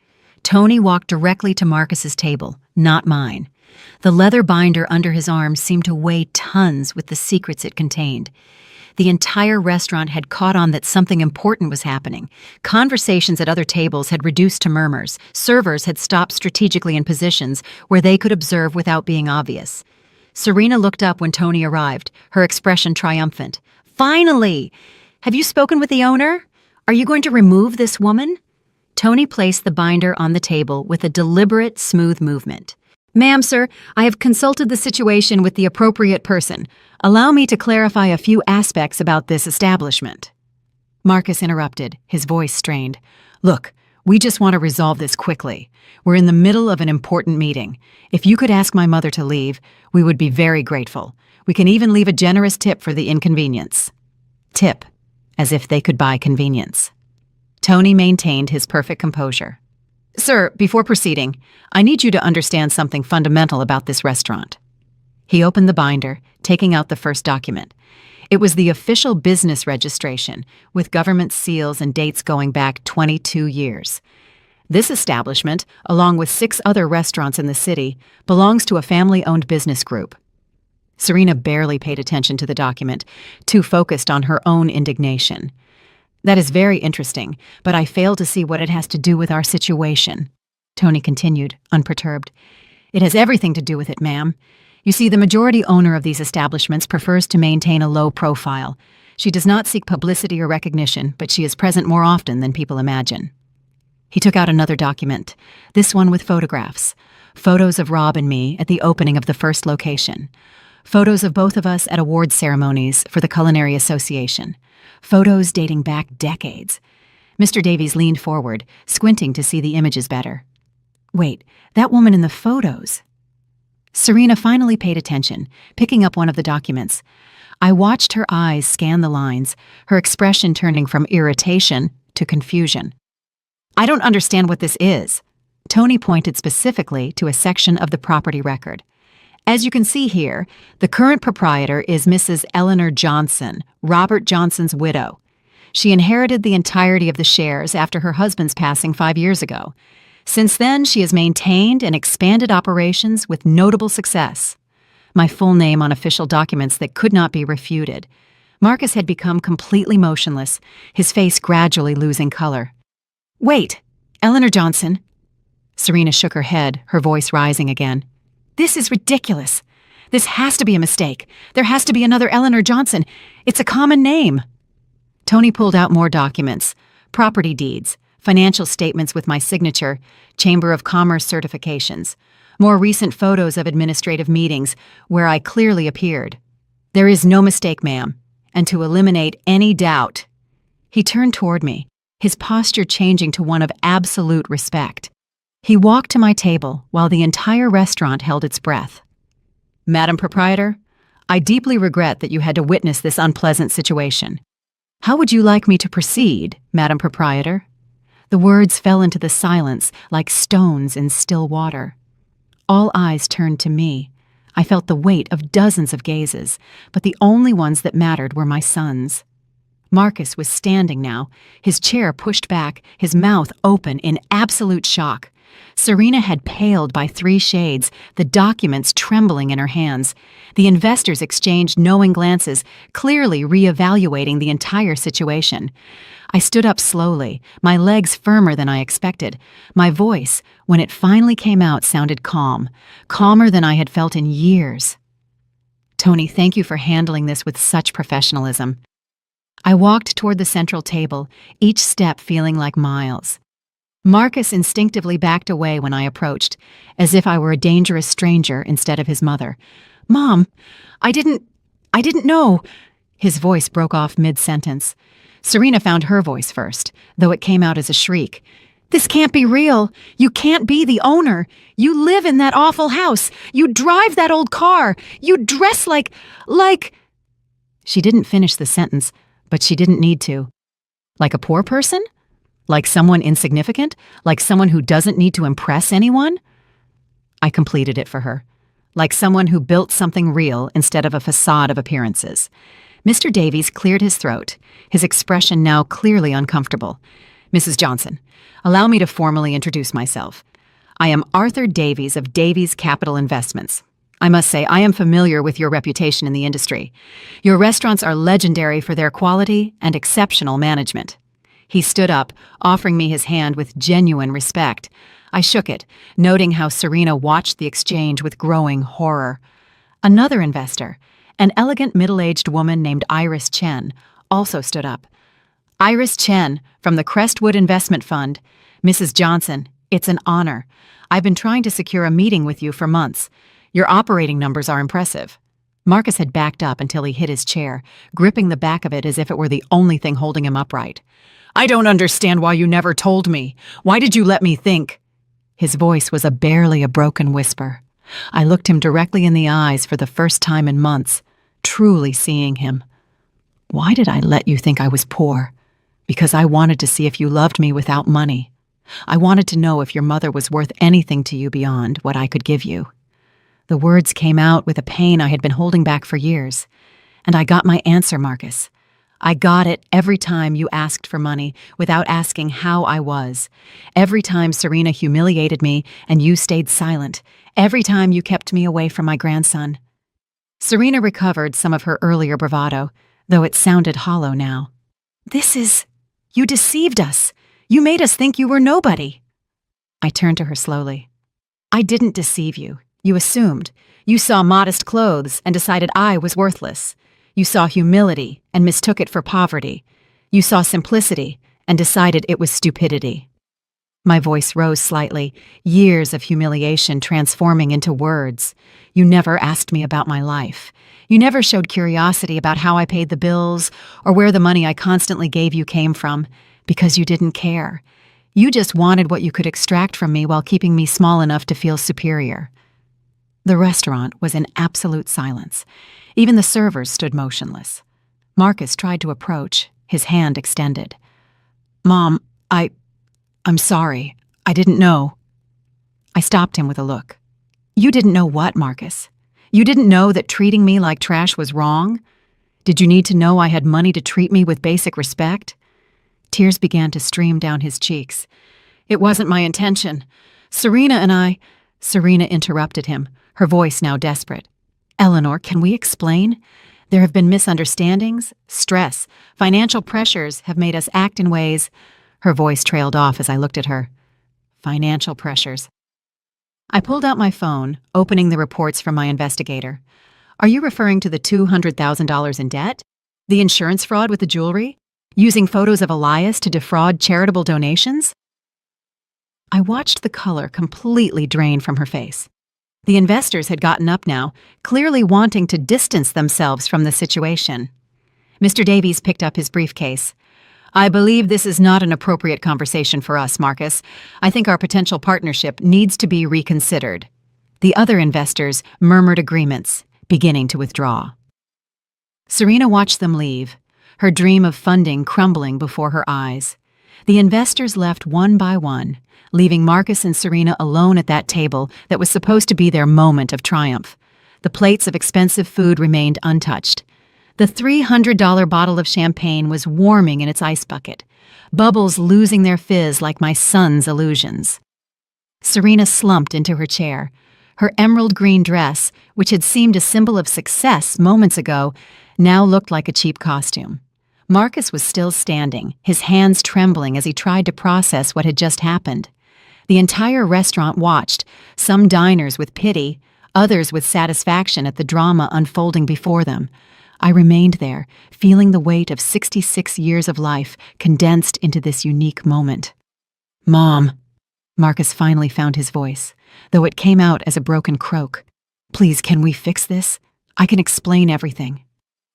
Tony walked directly to Marcus's table, not mine. The leather binder under his arm seemed to weigh tons with the secrets it contained. The entire restaurant had caught on that something important was happening. Conversations at other tables had reduced to murmurs. Servers had stopped strategically in positions where they could observe without being obvious. Serena looked up when Tony arrived, her expression triumphant. "Finally! Have you spoken with the owner? Are you going to remove this woman?" Tony placed the binder on the table with a deliberate, smooth movement. "Ma'am, sir, I have consulted the situation with the appropriate person. Allow me to clarify a few aspects about this establishment." Marcus interrupted, his voice strained. "Look, we just want to resolve this quickly. We're in the middle of an important meeting. If you could ask my mother to leave, we would be very grateful. We can even leave a generous tip for the inconvenience." Tip, as if they could buy convenience. Tony maintained his perfect composure. "Sir, before proceeding, I need you to understand something fundamental about this restaurant." He opened the binder, taking out the first document. It was the official business registration, with government seals and dates going back 22 years. This establishment, along with 6 other restaurants in the city, belongs to a family-owned business group. Serena barely paid attention to the document, too focused on her own indignation. "That is very interesting, but I fail to see what it has to do with our situation," Tony continued, unperturbed. "It has everything to do with it, ma'am. You see, the majority owner of these establishments prefers to maintain a low profile. She does not seek publicity or recognition, but she is present more often than people imagine." He took out another document, this one with photographs. Photos of Rob and me at the opening of the first location. Photos of both of us at award ceremonies for the Culinary Association. Photos dating back decades. Mr. Davies leaned forward, squinting to see the images better. "Wait, that woman in the photos." Serena finally paid attention, picking up one of the documents. I watched her eyes scan the lines, her expression turning from irritation to confusion. "I don't understand what this is." Tony pointed specifically to a section of the property record. "As you can see here, the current proprietor is Mrs. Eleanor Johnson, Robert Johnson's widow. She inherited the entirety of the shares after her husband's passing 5 years ago. Since then, she has maintained and expanded operations with notable success." My full name on official documents that could not be refuted. Marcus had become completely motionless, his face gradually losing color. "Wait, Eleanor Johnson." Serena shook her head, her voice rising again. "This is ridiculous. This has to be a mistake. There has to be another Eleanor Johnson. It's a common name." Tony pulled out more documents, property deeds, financial statements with my signature, Chamber of Commerce certifications, more recent photos of administrative meetings where I clearly appeared. "There is no mistake, ma'am, and to eliminate any doubt." He turned toward me, his posture changing to one of absolute respect. He walked to my table while the entire restaurant held its breath. "Madam Proprietor, I deeply regret that you had to witness this unpleasant situation. How would you like me to proceed, Madam Proprietor?" The words fell into the silence like stones in still water. All eyes turned to me. I felt the weight of dozens of gazes, but the only ones that mattered were my son's. Marcus was standing now, his chair pushed back, his mouth open in absolute shock. Serena had paled by 3 shades, the documents trembling in her hands. The investors exchanged knowing glances, clearly re-evaluating the entire situation. I stood up slowly, my legs firmer than I expected. My voice, when it finally came out, sounded calm, calmer than I had felt in years. "Tony, thank you for handling this with such professionalism." I walked toward the central table, each step feeling like miles. Marcus instinctively backed away when I approached, as if I were a dangerous stranger instead of his mother. "Mom, I didn't know." His voice broke off mid-sentence. Serena found her voice first, though it came out as a shriek. "This can't be real. You can't be the owner. You live in that awful house. You drive that old car. You dress like... She didn't finish the sentence, but she didn't need to. "Like a poor person?" Like someone insignificant? Like someone who doesn't need to impress anyone? I completed it for her. Like someone who built something real instead of a facade of appearances. Mr. Davies cleared his throat, his expression now clearly uncomfortable. Mrs. Johnson, allow me to formally introduce myself. I am Arthur Davies of Davies Capital Investments. I must say, I am familiar with your reputation in the industry. Your restaurants are legendary for their quality and exceptional management. He stood up, offering me his hand with genuine respect. I shook it, noting how Serena watched the exchange with growing horror. Another investor, an elegant middle-aged woman named Iris Chen, also stood up. Iris Chen, from the Crestwood Investment Fund. Mrs. Johnson, it's an honor. I've been trying to secure a meeting with you for months. Your operating numbers are impressive. Marcus had backed up until he hit his chair, gripping the back of it as if it were the only thing holding him upright. I don't understand why you never told me. Why did you let me think? His voice was barely a broken whisper. I looked him directly in the eyes for the first time in months, truly seeing him. Why did I let you think I was poor? Because I wanted to see if you loved me without money. I wanted to know if your mother was worth anything to you beyond what I could give you. The words came out with a pain I had been holding back for years. And I got my answer, Marcus. I got it every time you asked for money without asking how I was. Every time Serena humiliated me and you stayed silent. Every time you kept me away from my grandson. Serena recovered some of her earlier bravado, though it sounded hollow now. You deceived us. You made us think you were nobody. I turned to her slowly. I didn't deceive you. You assumed. You saw modest clothes and decided I was worthless. You saw humility and mistook it for poverty. You saw simplicity and decided it was stupidity. My voice rose slightly, years of humiliation transforming into words. You never asked me about my life. You never showed curiosity about how I paid the bills or where the money I constantly gave you came from, because you didn't care. You just wanted what you could extract from me while keeping me small enough to feel superior. The restaurant was in absolute silence. Even the servers stood motionless. Marcus tried to approach, his hand extended. Mom, I'm sorry. I didn't know. I stopped him with a look. You didn't know what, Marcus? You didn't know that treating me like trash was wrong? Did you need to know I had money to treat me with basic respect? Tears began to stream down his cheeks. It wasn't my intention. Serena interrupted him, her voice now desperate. Eleanor, can we explain? There have been misunderstandings, stress, financial pressures have made us act in ways. Her voice trailed off as I looked at her. Financial pressures. I pulled out my phone, opening the reports from my investigator. Are you referring to the $200,000 in debt? The insurance fraud with the jewelry? Using photos of Elias to defraud charitable donations? I watched the color completely drain from her face. The investors had gotten up now, clearly wanting to distance themselves from the situation. Mr. Davies picked up his briefcase. I believe this is not an appropriate conversation for us, Marcus. I think our potential partnership needs to be reconsidered. The other investors murmured agreements, beginning to withdraw. Serena watched them leave, her dream of funding crumbling before her eyes. The investors left one by one, leaving Marcus and Serena alone at that table that was supposed to be their moment of triumph. The plates of expensive food remained untouched. The $300 bottle of champagne was warming in its ice bucket, bubbles losing their fizz like my son's illusions. Serena slumped into her chair. Her emerald green dress, which had seemed a symbol of success moments ago, now looked like a cheap costume. Marcus was still standing, his hands trembling as he tried to process what had just happened. The entire restaurant watched, some diners with pity, others with satisfaction at the drama unfolding before them. I remained there, feeling the weight of 66 years of life condensed into this unique moment. Mom, Marcus finally found his voice, though it came out as a broken croak. Please, can we fix this? I can explain everything.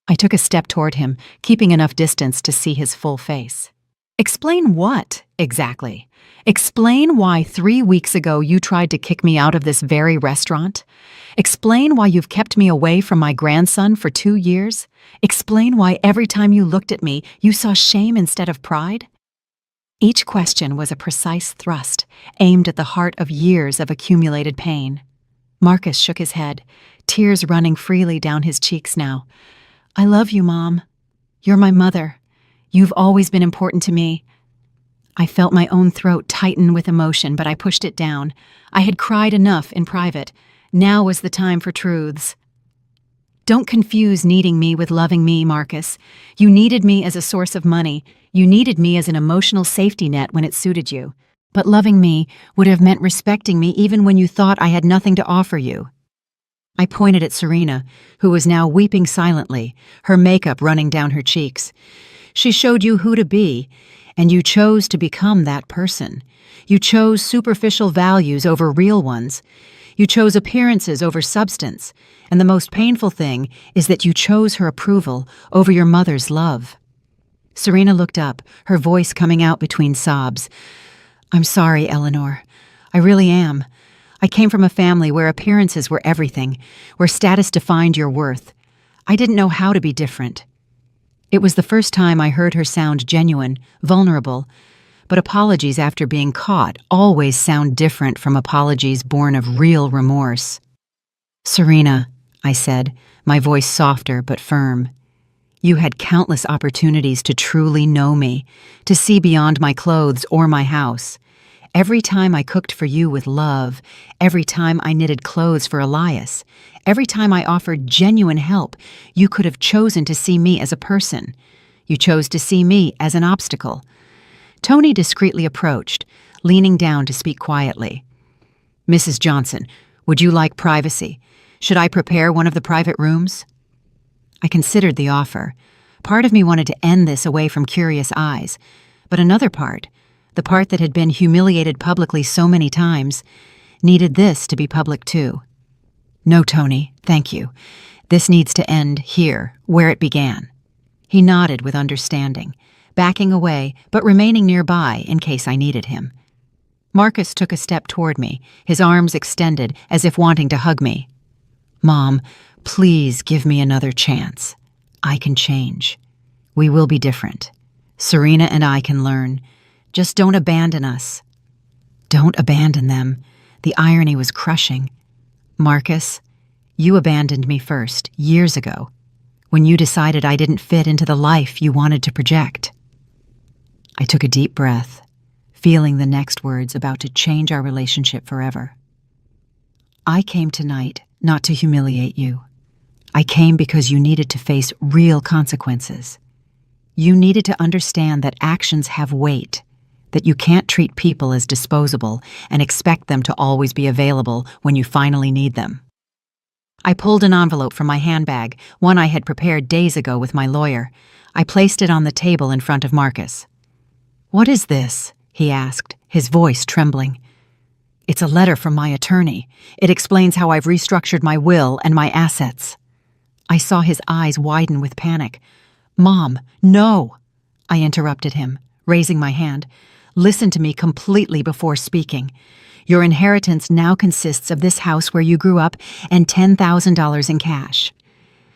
I took a step toward him, keeping enough distance to see his full face. Explain what, exactly? Explain why 3 weeks ago you tried to kick me out of this very restaurant? Explain why you've kept me away from my grandson for 2 years? Explain why every time you looked at me, you saw shame instead of pride? Each question was a precise thrust, aimed at the heart of years of accumulated pain. Marcus shook his head, tears running freely down his cheeks now. "I love you, Mom. You're my mother. You've always been important to me." I felt my own throat tighten with emotion, but I pushed it down. I had cried enough in private. Now was the time for truths. "Don't confuse needing me with loving me, Marcus. You needed me as a source of money. You needed me as an emotional safety net when it suited you. But loving me would have meant respecting me even when you thought I had nothing to offer you." I pointed at Serena, who was now weeping silently, her makeup running down her cheeks. "She showed you who to be, and you chose to become that person. You chose superficial values over real ones. You chose appearances over substance, and the most painful thing is that you chose her approval over your mother's love." Serena looked up, her voice coming out between sobs. "I'm sorry, Eleanor. I really am. I came from a family where appearances were everything, where status defined your worth. I didn't know how to be different." It was the first time I heard her sound genuine, vulnerable, but apologies after being caught always sound different from apologies born of real remorse. "Serena," I said, my voice softer but firm, "you had countless opportunities to truly know me, to see beyond my clothes or my house. Every time I cooked for you with love, every time I knitted clothes for Elias, every time I offered genuine help, you could have chosen to see me as a person. You chose to see me as an obstacle." Tony discreetly approached, leaning down to speak quietly. "Mrs. Johnson, would you like privacy? Should I prepare one of the private rooms?" I considered the offer. Part of me wanted to end this away from curious eyes, but another part, the part that had been humiliated publicly so many times, needed this to be public too. "No, Tony, thank you. This needs to end here, where it began." He nodded with understanding, backing away but remaining nearby in case I needed him. Marcus took a step toward me, his arms extended as if wanting to hug me. "Mom, please give me another chance. I can change. We will be different. Serena and I can learn. Just don't abandon us." "Don't abandon them." The irony was crushing. "Marcus, you abandoned me first, years ago, when you decided I didn't fit into the life you wanted to project." I took a deep breath, feeling the next words about to change our relationship forever. "I came tonight not to humiliate you. I came because you needed to face real consequences. You needed to understand that actions have weight, that you can't treat people as disposable and expect them to always be available when you finally need them." I pulled an envelope from my handbag, one I had prepared days ago with my lawyer. I placed it on the table in front of Marcus. "What is this?" he asked, his voice trembling. "It's a letter from my attorney. It explains how I've restructured my will and my assets." I saw his eyes widen with panic. "Mom, no!" I interrupted him, raising my hand. "Listen to me completely before speaking. Your inheritance now consists of this house where you grew up and $10,000 in cash.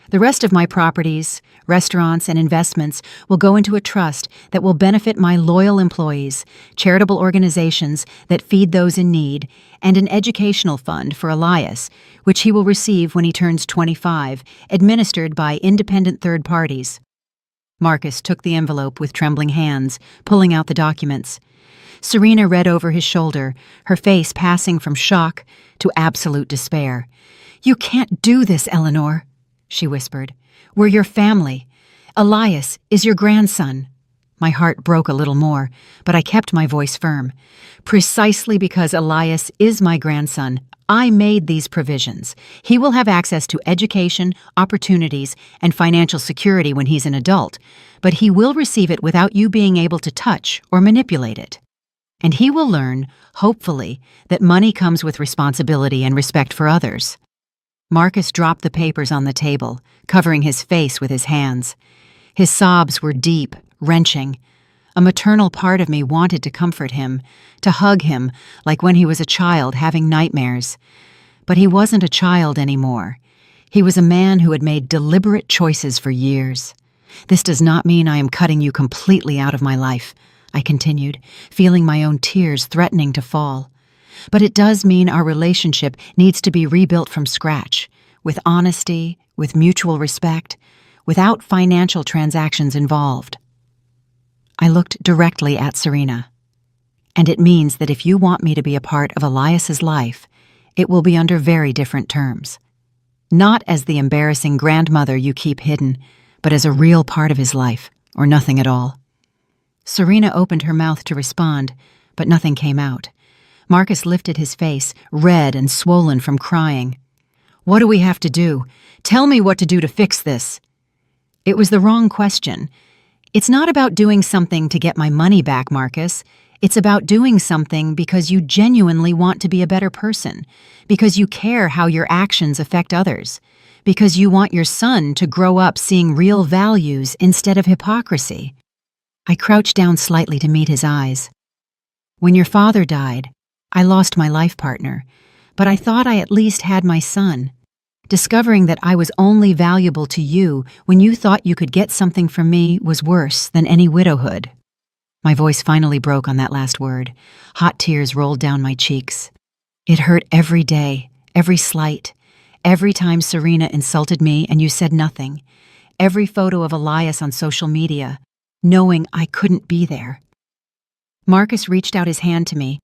The rest of my properties, restaurants, and investments will go into a trust that will benefit my loyal employees, charitable organizations that feed those in need, and an educational fund for Elias, which he will receive when he turns 25, administered by independent third parties." Marcus took the envelope with trembling hands, pulling out the documents. Serena read over his shoulder, her face passing from shock to absolute despair. "You can't do this, Eleanor," she whispered. "We're your family. Elias is your grandson." My heart broke a little more, but I kept my voice firm. "Precisely because Elias is my grandson, I made these provisions. He will have access to education, opportunities, and financial security when he's an adult, but he will receive it without you being able to touch or manipulate it. And he will learn, hopefully, that money comes with responsibility and respect for others." Marcus dropped the papers on the table, covering his face with his hands. His sobs were deep, wrenching. A maternal part of me wanted to comfort him, to hug him like when he was a child having nightmares. But he wasn't a child anymore. He was a man who had made deliberate choices for years. "This does not mean I am cutting you completely out of my life," I continued, feeling my own tears threatening to fall. But it does mean our relationship needs to be rebuilt from scratch, with honesty, with mutual respect, without financial transactions involved. I looked directly at Serena. And it means that if you want me to be a part of Elias's life, it will be under very different terms. Not as the embarrassing grandmother you keep hidden, but as a real part of his life, or nothing at all. Serena opened her mouth to respond, but nothing came out. Marcus lifted his face, red and swollen from crying. "What do we have to do? Tell me what to do to fix this." It was the wrong question. It's not about doing something to get my money back, Marcus. It's about doing something because you genuinely want to be a better person, because you care how your actions affect others, because you want your son to grow up seeing real values instead of hypocrisy. I crouched down slightly to meet his eyes. When your father died, I lost my life partner, but I thought I at least had my son. Discovering that I was only valuable to you when you thought you could get something from me was worse than any widowhood. My voice finally broke on that last word. Hot tears rolled down my cheeks. It hurt every day, every slight, every time Serena insulted me and you said nothing, every photo of Elias on social media, knowing I couldn't be there. Marcus reached out his hand to me,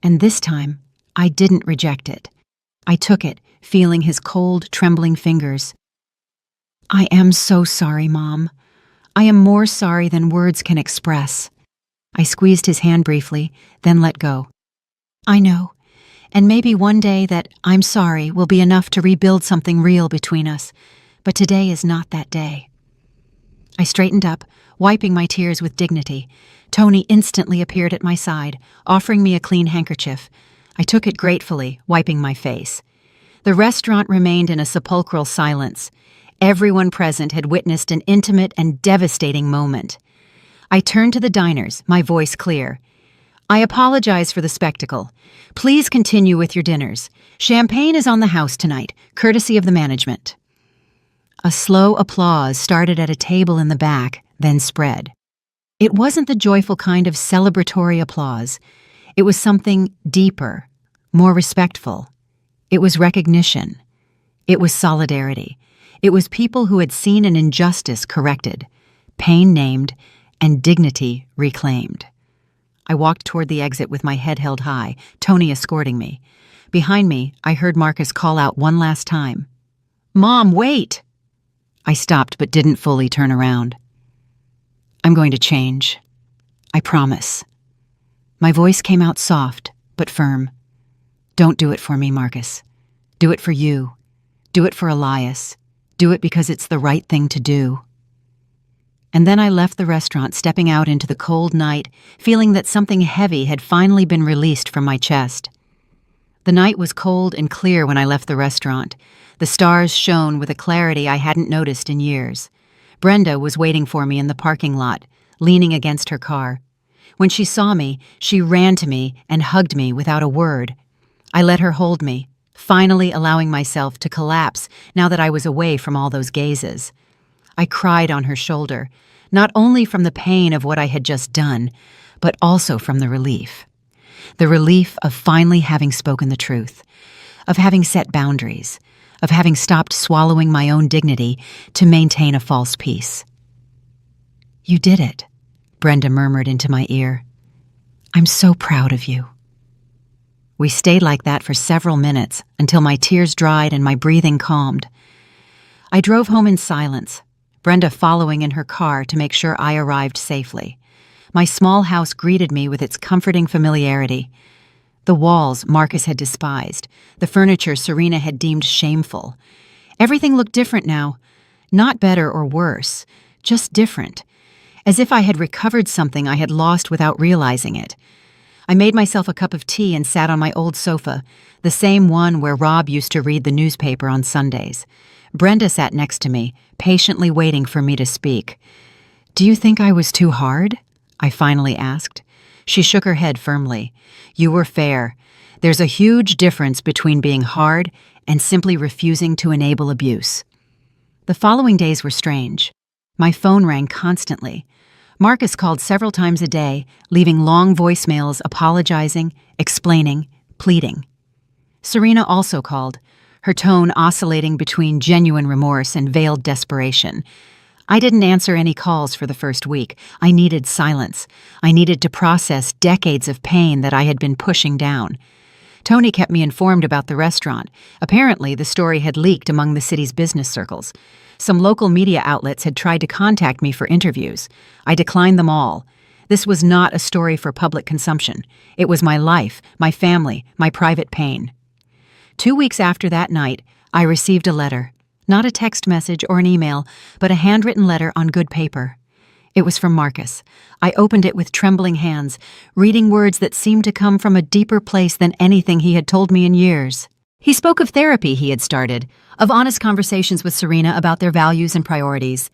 and this time, I didn't reject it. I took it, feeling his cold, trembling fingers. "I am so sorry, Mom. I am more sorry than words can express." I squeezed his hand briefly, then let go. "I know, and maybe one day that 'I'm sorry' will be enough to rebuild something real between us, but today is not that day." I straightened up, wiping my tears with dignity. Tony instantly appeared at my side, offering me a clean handkerchief. I took it gratefully, wiping my face. The restaurant remained in a sepulchral silence. Everyone present had witnessed an intimate and devastating moment. I turned to the diners, my voice clear. "I apologize for the spectacle. Please continue with your dinners. Champagne is on the house tonight, courtesy of the management." A slow applause started at a table in the back, then spread. It wasn't the joyful kind of celebratory applause. It was something deeper, more respectful. It was recognition. It was solidarity. It was people who had seen an injustice corrected, pain named, and dignity reclaimed. I walked toward the exit with my head held high, Tony escorting me. Behind me, I heard Marcus call out one last time, "Mom, wait!" I stopped but didn't fully turn around. "I'm going to change. I promise." My voice came out soft, but firm. "Don't do it for me, Marcus. Do it for you. Do it for Elias. Do it because it's the right thing to do." And then I left the restaurant, stepping out into the cold night, feeling that something heavy had finally been released from my chest. The night was cold and clear when I left the restaurant. The stars shone with a clarity I hadn't noticed in years. Brenda was waiting for me in the parking lot, leaning against her car. When she saw me, she ran to me and hugged me without a word. I let her hold me, finally allowing myself to collapse now that I was away from all those gazes. I cried on her shoulder, not only from the pain of what I had just done, but also from the relief. The relief of finally having spoken the truth, of having set boundaries, of having stopped swallowing my own dignity to maintain a false peace. "You did it," Brenda murmured into my ear. "I'm so proud of you." We stayed like that for several minutes until my tears dried and my breathing calmed. I drove home in silence, Brenda following in her car to make sure I arrived safely. My small house greeted me with its comforting familiarity. The walls Marcus had despised, the furniture Serena had deemed shameful. Everything looked different now. Not better or worse, just different. As if I had recovered something I had lost without realizing it. I made myself a cup of tea and sat on my old sofa, the same one where Rob used to read the newspaper on Sundays. Brenda sat next to me, patiently waiting for me to speak. "Do you think I was too hard?" I finally asked. She shook her head firmly. "You were fair. There's a huge difference between being hard and simply refusing to enable abuse." The following days were strange. My phone rang constantly. Marcus called several times a day, leaving long voicemails apologizing, explaining, pleading. Serena also called, her tone oscillating between genuine remorse and veiled desperation. I didn't answer any calls for the first week. I needed silence. I needed to process decades of pain that I had been pushing down. Tony kept me informed about the restaurant. Apparently, the story had leaked among the city's business circles. Some local media outlets had tried to contact me for interviews. I declined them all. This was not a story for public consumption. It was my life, my family, my private pain. 2 weeks after that night, I received a letter. Not a text message or an email, but a handwritten letter on good paper. It was from Marcus. I opened it with trembling hands, reading words that seemed to come from a deeper place than anything he had told me in years. He spoke of therapy he had started, of honest conversations with Serena about their values and priorities,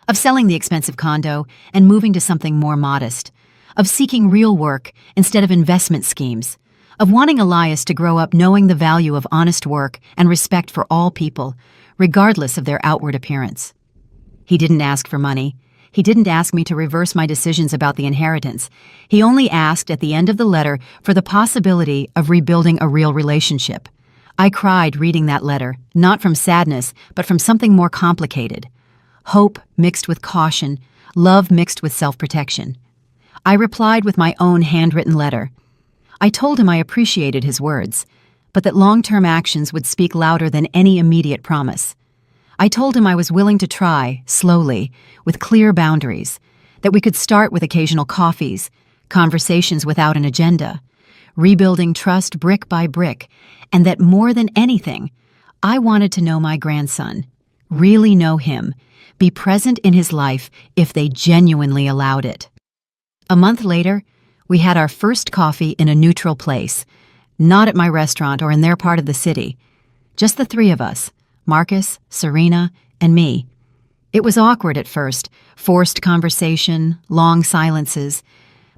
of selling the expensive condo and moving to something more modest, of seeking real work instead of investment schemes, of wanting Elias to grow up knowing the value of honest work and respect for all people, regardless of their outward appearance. He didn't ask for money. He didn't ask me to reverse my decisions about the inheritance. He only asked at the end of the letter for the possibility of rebuilding a real relationship. I cried reading that letter, not from sadness, but from something more complicated. Hope mixed with caution, love mixed with self-protection. I replied with my own handwritten letter. I told him I appreciated his words, but that long-term actions would speak louder than any immediate promise. I told him I was willing to try, slowly, with clear boundaries, that we could start with occasional coffees, conversations without an agenda, rebuilding trust brick by brick, and that more than anything, I wanted to know my grandson, really know him, be present in his life if they genuinely allowed it. A month later, we had our first coffee in a neutral place, not at my restaurant or in their part of the city, just the three of us, Marcus, Serena, and me. It was awkward at first, forced conversation, long silences,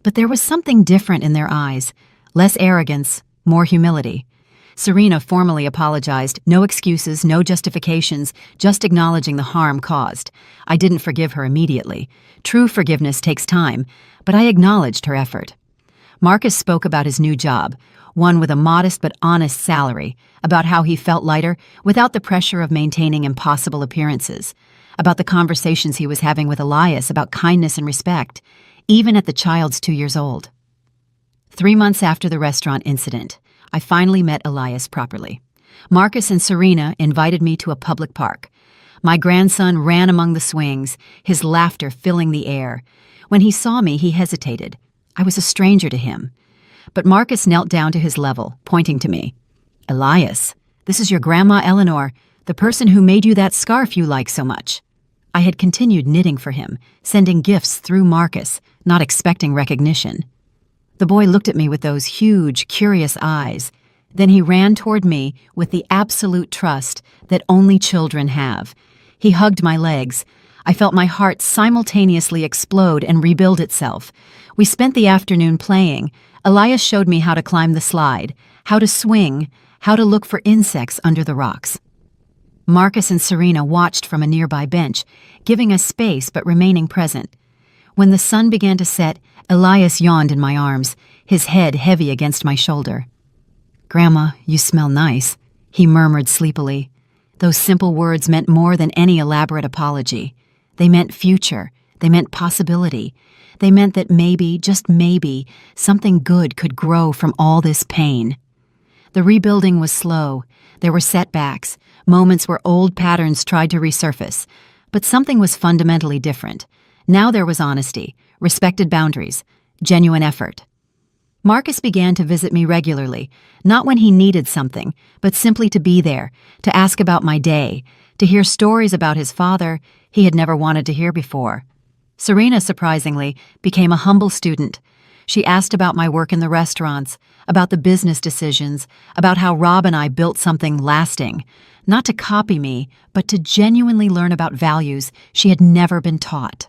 but there was something different in their eyes, less arrogance, more humility. Serena formally apologized, no excuses, no justifications, just acknowledging the harm caused. I didn't forgive her immediately. True forgiveness takes time, but I acknowledged her effort. Marcus spoke about his new job, one with a modest but honest salary, about how he felt lighter without the pressure of maintaining impossible appearances, about the conversations he was having with Elias about kindness and respect, even at the child's 2 years old. 3 months after the restaurant incident, I finally met Elias properly. Marcus and Serena invited me to a public park. My grandson ran among the swings, his laughter filling the air. When he saw me, he hesitated. I was a stranger to him. But Marcus knelt down to his level, pointing to me. "Elias, this is your Grandma Eleanor, the person who made you that scarf you like so much." I had continued knitting for him, sending gifts through Marcus, not expecting recognition. The boy looked at me with those huge, curious eyes. Then he ran toward me with the absolute trust that only children have. He hugged my legs. I felt my heart simultaneously explode and rebuild itself. We spent the afternoon playing. Elias showed me how to climb the slide, how to swing, how to look for insects under the rocks. Marcus and Serena watched from a nearby bench, giving us space but remaining present. When the sun began to set, Elias yawned in my arms, his head heavy against my shoulder. "Grandma, you smell nice," he murmured sleepily. Those simple words meant more than any elaborate apology. They meant future. They meant possibility. They meant that maybe, just maybe, something good could grow from all this pain. The rebuilding was slow. There were setbacks, moments where old patterns tried to resurface. But something was fundamentally different. Now there was honesty, respected boundaries, genuine effort. Marcus began to visit me regularly, not when he needed something, but simply to be there, to ask about my day, to hear stories about his father he had never wanted to hear before. Serena, surprisingly, became a humble student. She asked about my work in the restaurants, about the business decisions, about how Rob and I built something lasting, not to copy me, but to genuinely learn about values she had never been taught.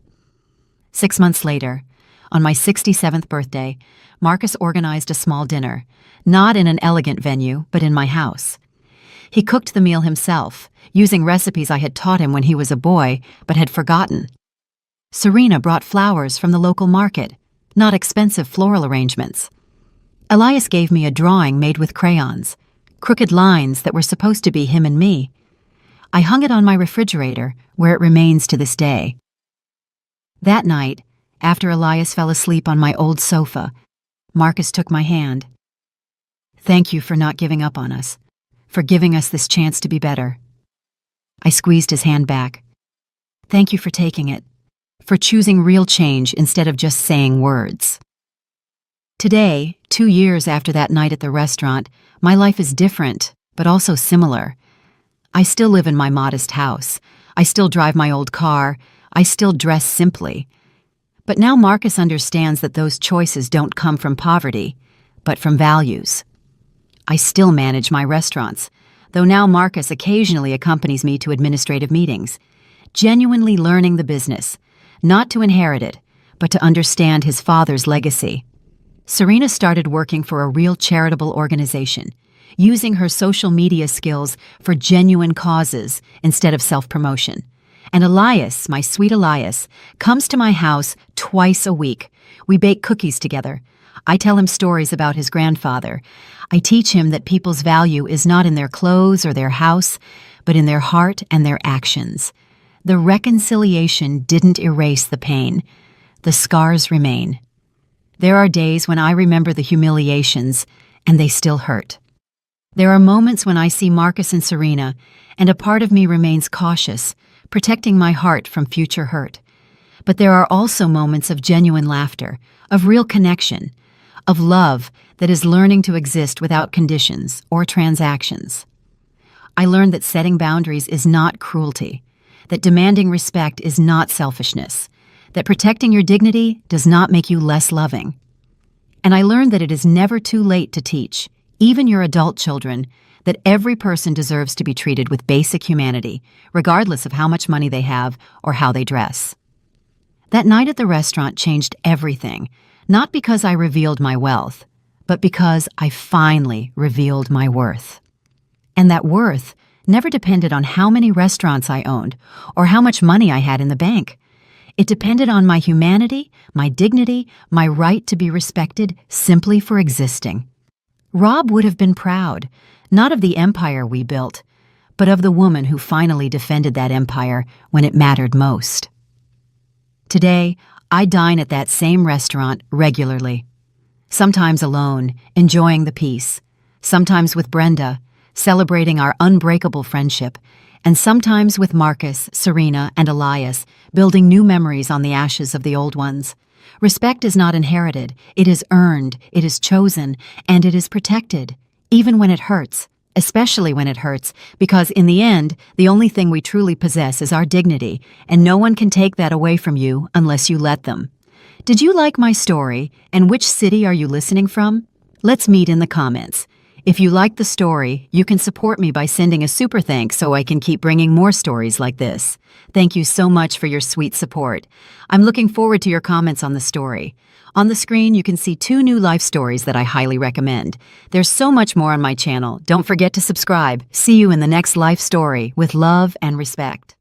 6 months later, on my 67th birthday, Marcus organized a small dinner, not in an elegant venue, but in my house. He cooked the meal himself, using recipes I had taught him when he was a boy, but had forgotten. Serena brought flowers from the local market, not expensive floral arrangements. Elias gave me a drawing made with crayons, crooked lines that were supposed to be him and me. I hung it on my refrigerator, where it remains to this day. That night, after Elias fell asleep on my old sofa, Marcus took my hand. "Thank you for not giving up on us, for giving us this chance to be better." I squeezed his hand back. "Thank you for taking it, for choosing real change instead of just saying words." Today, 2 years after that night at the restaurant, my life is different, but also similar. I still live in my modest house. I still drive my old car. I still dress simply. But now Marcus understands that those choices don't come from poverty, but from values. I still manage my restaurants, though now Marcus occasionally accompanies me to administrative meetings, genuinely learning the business, not to inherit it, but to understand his father's legacy. Serena started working for a real charitable organization, using her social media skills for genuine causes instead of self-promotion. And Elias, my sweet Elias, comes to my house twice a week. We bake cookies together. I tell him stories about his grandfather. I teach him that people's value is not in their clothes or their house, but in their heart and their actions. The reconciliation didn't erase the pain. The scars remain. There are days when I remember the humiliations, and they still hurt. There are moments when I see Marcus and Serena, and a part of me remains cautious, protecting my heart from future hurt. But there are also moments of genuine laughter, of real connection, of love that is learning to exist without conditions or transactions. I learned that setting boundaries is not cruelty, that demanding respect is not selfishness, that protecting your dignity does not make you less loving. And I learned that it is never too late to teach, even your adult children, that every person deserves to be treated with basic humanity, regardless of how much money they have or how they dress. That night at the restaurant changed everything, not because I revealed my wealth, but because I finally revealed my worth. And that worth never depended on how many restaurants I owned or how much money I had in the bank. It depended on my humanity, my dignity, my right to be respected simply for existing. Rob would have been proud, not of the empire we built, but of the woman who finally defended that empire when it mattered most. Today, I dine at that same restaurant regularly. Sometimes alone, enjoying the peace. Sometimes with Brenda, celebrating our unbreakable friendship. And sometimes with Marcus, Serena, and Elias, building new memories on the ashes of the old ones. Respect is not inherited, it is earned, it is chosen, and it is protected, even when it hurts, especially when it hurts, because in the end, the only thing we truly possess is our dignity, and no one can take that away from you unless you let them. Did you like my story, and which city are you listening from? Let's meet in the comments. If you like the story, you can support me by sending a super thanks so I can keep bringing more stories like this. Thank you so much for your sweet support. I'm looking forward to your comments on the story. On the screen, you can see 2 new life stories that I highly recommend. There's so much more on my channel. Don't forget to subscribe. See you in the next life story with love and respect.